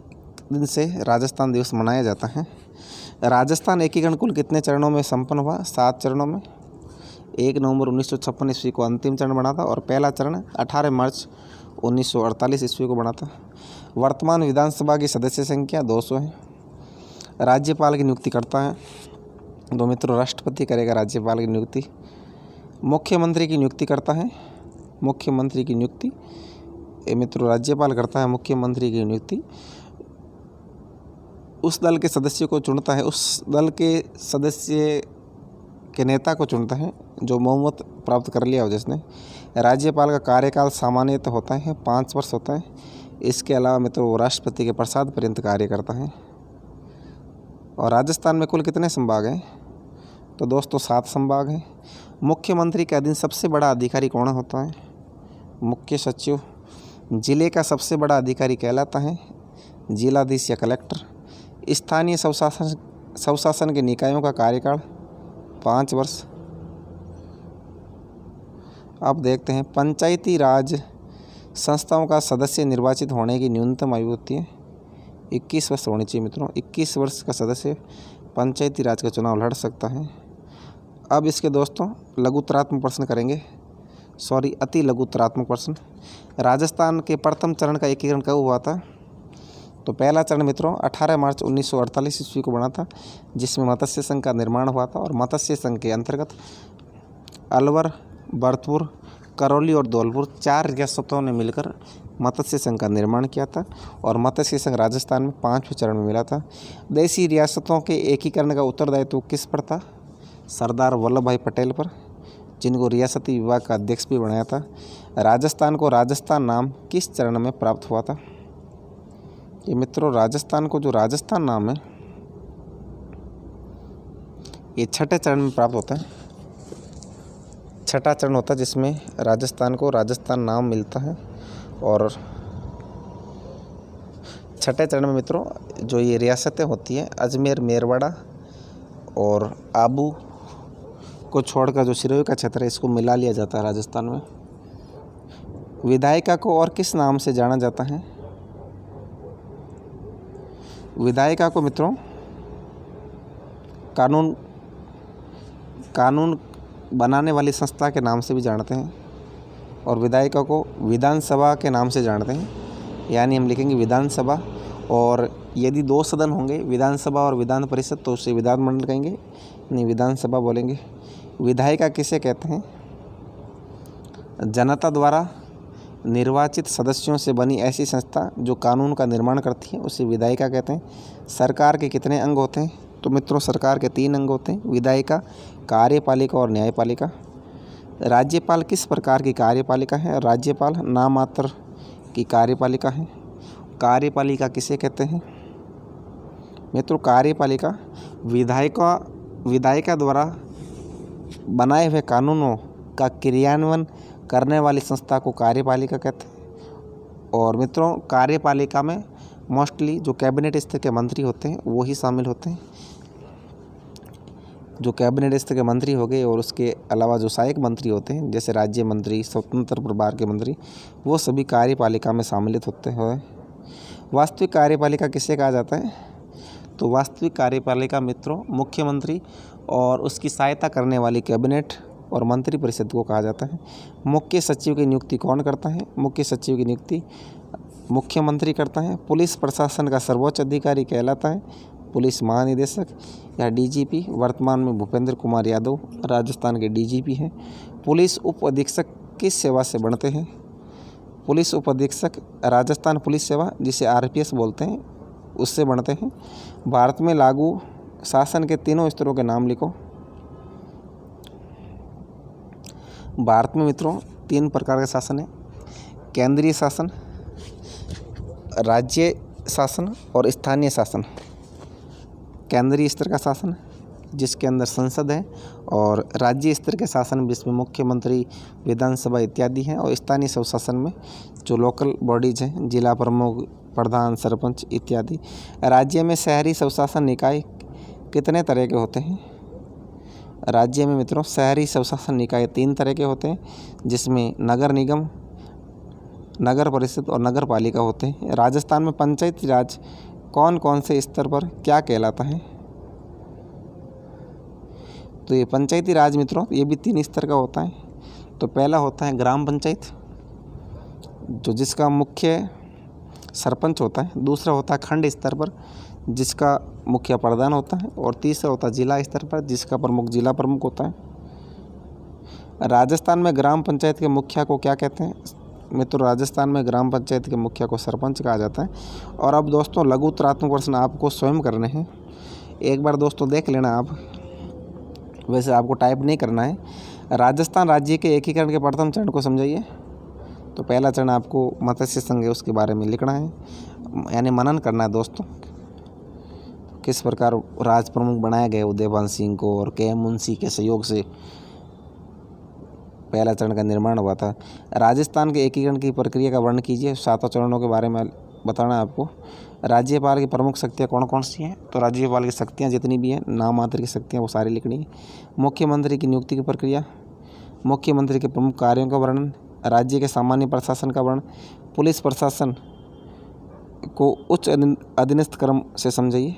दिन से राजस्थान दिवस मनाया जाता है। राजस्थान एकीकरण कुल कितने चरणों में संपन्न हुआ? 7 चरणों में। 1 नवंबर 1956 ईस्वी को अंतिम चरण बना था और पहला चरण 18 मार्च 1948 ईस्वी को बना था। वर्तमान विधानसभा की सदस्य संख्या 200 है। राज्यपाल की नियुक्ति करता है तो मित्रों राष्ट्रपति करेगा राज्यपाल की नियुक्ति। मुख्यमंत्री की नियुक्ति करता है, मुख्यमंत्री की नियुक्ति मित्रों राज्यपाल करता है। मुख्यमंत्री की नियुक्ति उस दल के सदस्य को चुनता है, उस दल के सदस्य के नेता को चुनता है जो बहुमत प्राप्त कर लिया हो जिसने। राज्यपाल का कार्यकाल सामान्यतः होता है 5 वर्ष होता है। इसके अलावा मित्रों वो राष्ट्रपति के प्रसाद पर्यंत कार्य करता है। और राजस्थान में कुल कितने संभाग हैं? तो दोस्तों 7 संभाग हैं। मुख्यमंत्री के अधीन सबसे बड़ा अधिकारी कौन होता है? मुख्य सचिव। जिले का सबसे बड़ा अधिकारी कहलाता है जिलाधीश या कलेक्टर। स्थानीय स्वशासन के निकायों का कार्यकाल 5 वर्ष। अब देखते हैं पंचायती राज संस्थाओं का सदस्य निर्वाचित होने की न्यूनतम आयु होती है 21 वर्ष होनी चाहिए मित्रों। 21 वर्ष का सदस्य पंचायती राज का चुनाव लड़ सकता है। अब इसके दोस्तों लघुतरात्मक प्रश्न करेंगे, अति लघुतरात्मक प्रश्न। राजस्थान के प्रथम चरण का एकीकरण कब हुआ था? तो पहला चरण मित्रों 18 मार्च 1948 ईस्वी को बना था, जिसमें मत्स्य संघ का निर्माण हुआ था। और मत्स्य संघ के अंतर्गत अलवर, भरतपुर, करौली और धौलपुर 4 रियासतों ने मिलकर मत्स्य संघ का निर्माण किया था। और मत्स्य संघ राजस्थान में 5वें चरण में मिला था। देशी रियासतों के एकीकरण का उत्तरदायित्व किस पर था? सरदार वल्लभ भाई पटेल पर, जिनको रियासती विभाग का अध्यक्ष भी बनाया था। राजस्थान को राजस्थान नाम किस चरण में प्राप्त हुआ था? ये मित्रों राजस्थान को जो राजस्थान नाम है ये 6ठे चरण में प्राप्त होता है। 6ठा चरण होता है जिसमें राजस्थान को राजस्थान नाम मिलता है। और 6ठे चरण में मित्रों जो ये रियासतें होती हैं अजमेर, मेरवाड़ा और आबू को छोड़कर जो सिरोही का क्षेत्र है इसको मिला लिया जाता है राजस्थान में। विधायिका को और किस नाम से जाना जाता है? विधायिका को मित्रों कानून बनाने वाली संस्था के नाम से भी जानते हैं। और विधायिका को विधानसभा के नाम से जानते हैं, यानी हम लिखेंगे विधानसभा। और यदि 2 सदन होंगे विधानसभा और विधान परिषद तो उसे विधानमंडल कहेंगे, नहीं विधानसभा बोलेंगे। विधायिका किसे कहते हैं? जनता द्वारा निर्वाचित सदस्यों से बनी ऐसी संस्था जो कानून का निर्माण करती है उसे विधायिका कहते हैं। सरकार के कितने अंग होते हैं? तो मित्रों सरकार के 3 अंग होते हैं, विधायिका, कार्यपालिका और न्यायपालिका। राज्यपाल किस प्रकार की कार्यपालिका है? राज्यपाल नाममात्र की कार्यपालिका है। कार्यपालिका किसे कहते हैं? मित्रों कार्यपालिका विधायिका द्वारा बनाए हुए कानूनों का क्रियान्वयन करने वाली संस्था को कार्यपालिका कहते हैं। और मित्रों कार्यपालिका में मोस्टली जो कैबिनेट स्तर के मंत्री होते हैं वो ही शामिल होते हैं। जो कैबिनेट स्तर के मंत्री हो गए और उसके अलावा जो सहायक मंत्री होते हैं जैसे राज्य मंत्री, स्वतंत्र प्रभार के मंत्री, वो सभी कार्यपालिका में सम्मिलित होते हैं। वास्तविक कार्यपालिका किसे कहा जाता है? तो वास्तविक कार्यपालिका मित्रों मुख्यमंत्री और उसकी सहायता करने वाली कैबिनेट और मंत्री परिषद को कहा जाता है। मुख्य सचिव की नियुक्ति कौन करता है? मुख्य सचिव की नियुक्ति मुख्यमंत्री करता है। पुलिस प्रशासन का सर्वोच्च अधिकारी कहलाता है पुलिस महानिदेशक या डीजीपी। वर्तमान में भूपेंद्र कुमार यादव राजस्थान के डीजीपी हैं। पुलिस उप अधीक्षक किस सेवा से बनते हैं? पुलिस उप अधीक्षक राजस्थान पुलिस सेवा जिसे आरपीएस बोलते हैं उससे बनते हैं। भारत में लागू शासन के 3 स्तरों के नाम लिखो। भारत में मित्रों 3 प्रकार का शासन है, केंद्रीय शासन, राज्य शासन और स्थानीय शासन। केंद्रीय स्तर का शासन जिसके अंदर संसद है, और राज्य स्तर के शासन जिसमें मुख्यमंत्री, विधानसभा इत्यादि हैं, और स्थानीय स्वशासन में जो लोकल बॉडीज हैं, जिला प्रमुख, प्रधान, सरपंच इत्यादि। राज्य में शहरी स्वशासन निकाय कितने तरह के होते हैं? राज्य में मित्रों शहरी स्वशासन निकाय 3 तरह के होते हैं, जिसमें नगर निगम, नगर परिषद और नगर पालिका होते हैं। राजस्थान में पंचायती राज कौन कौन से स्तर पर क्या कहलाता है? तो ये पंचायती राज मित्रों ये भी 3 स्तर का होता है। तो पहला होता है ग्राम पंचायत जो जिसका मुख्य सरपंच होता है। दूसरा होता है खंड स्तर पर जिसका मुखिया प्रधान होता है। और तीसरा होता है जिला स्तर पर जिसका प्रमुख जिला प्रमुख होता है। राजस्थान में ग्राम पंचायत के मुखिया को क्या कहते हैं? मित्रों राजस्थान में ग्राम पंचायत के मुखिया को सरपंच कहा जाता है। और अब दोस्तों लघुतरात्मक प्रश्न आपको स्वयं करने हैं। एक बार दोस्तों देख लेना आप वैसे आपको टाइप नहीं करना है। राजस्थान राज्य के एकीकरण के प्रथम चरण को समझाइए। तो पहला चरण आपको मत्स्य संघ है उसके बारे में लिखना है, यानी मनन करना है दोस्तों। किस प्रकार राज प्रमुख बनाए गए उदयभान सिंह को और के मुंशी के सहयोग से पहला चरण का निर्माण हुआ था। राजस्थान के एकीकरण की प्रक्रिया का वर्णन कीजिए। 7 चरणों के बारे में बताना है आपको। राज्यपाल की प्रमुख शक्तियाँ कौन कौन सी हैं? तो राज्यपाल की शक्तियाँ जितनी भी हैं, नाम मात्र की शक्तियाँ, वो सारी लिखनी है। मुख्यमंत्री की नियुक्ति की प्रक्रिया, मुख्यमंत्री के प्रमुख कार्यों का वर्णन, राज्य के सामान्य प्रशासन का वर्णन, पुलिस प्रशासन को उच्च अधीनस्थ क्रम से समझाइए।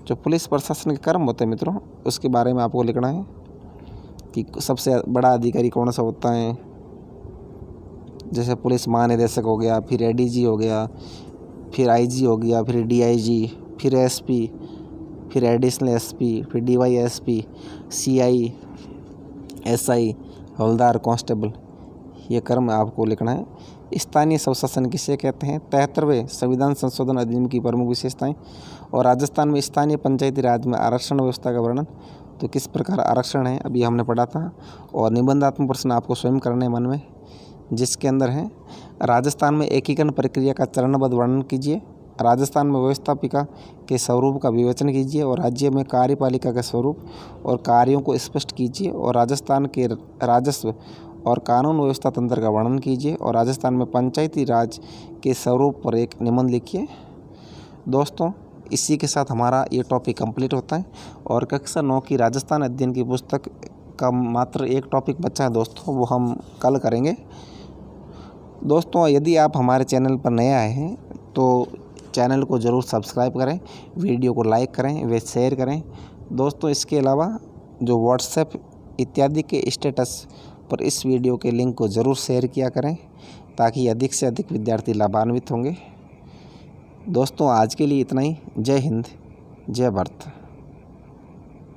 जो पुलिस प्रशासन के कर्म होते हैं मित्रों, उसके बारे में आपको लिखना है कि सबसे बड़ा अधिकारी कौन सा होता है। जैसे पुलिस महानिदेशक हो गया, फिर एडीजी हो गया, फिर आईजी हो गया, फिर डीआईजी, फिर एसपी, फिर एडिशनल एसपी, फिर डीवाईएसपी, सीआई, एसआई, हवलदार, कांस्टेबल, ये कर्म आपको लिखना है। स्थानीय स्वशासन किसे कहते हैं? 73वें संविधान संशोधन अधिनियम की प्रमुख विशेषताएं। और राजस्थान में स्थानीय पंचायती राज में आरक्षण व्यवस्था का वर्णन। तो किस प्रकार आरक्षण है, अभी हमने पढ़ा था। और निबंधात्मक प्रश्न आपको स्वयं करने मन में, जिसके अंदर है राजस्थान में एकीकरण प्रक्रिया का चरणबद्ध वर्णन कीजिए। राजस्थान में व्यवस्थापिका के स्वरूप का विवेचन कीजिए और राज्य में कार्यपालिका के स्वरूप और कार्यों को स्पष्ट कीजिए। और राजस्थान के राजस्व और कानून व्यवस्था तंत्र का वर्णन कीजिए। और राजस्थान में पंचायती राज के स्वरूप पर एक निबंध लिखिए। दोस्तों, इसी के साथ हमारा ये टॉपिक कंप्लीट होता है और कक्षा 9 की राजस्थान अध्ययन की पुस्तक का मात्र एक टॉपिक बचा है दोस्तों, वो हम कल करेंगे। दोस्तों, यदि आप हमारे चैनल पर नए आए हैं तो चैनल को ज़रूर सब्सक्राइब करें, वीडियो को लाइक करें व शेयर करें। दोस्तों, इसके अलावा जो व्हाट्सएप इत्यादि के स्टेटस पर इस वीडियो के लिंक को ज़रूर शेयर किया करें ताकि अधिक से अधिक विद्यार्थी लाभान्वित होंगे। दोस्तों, आज के लिए इतना ही। जय हिंद, जय भारत।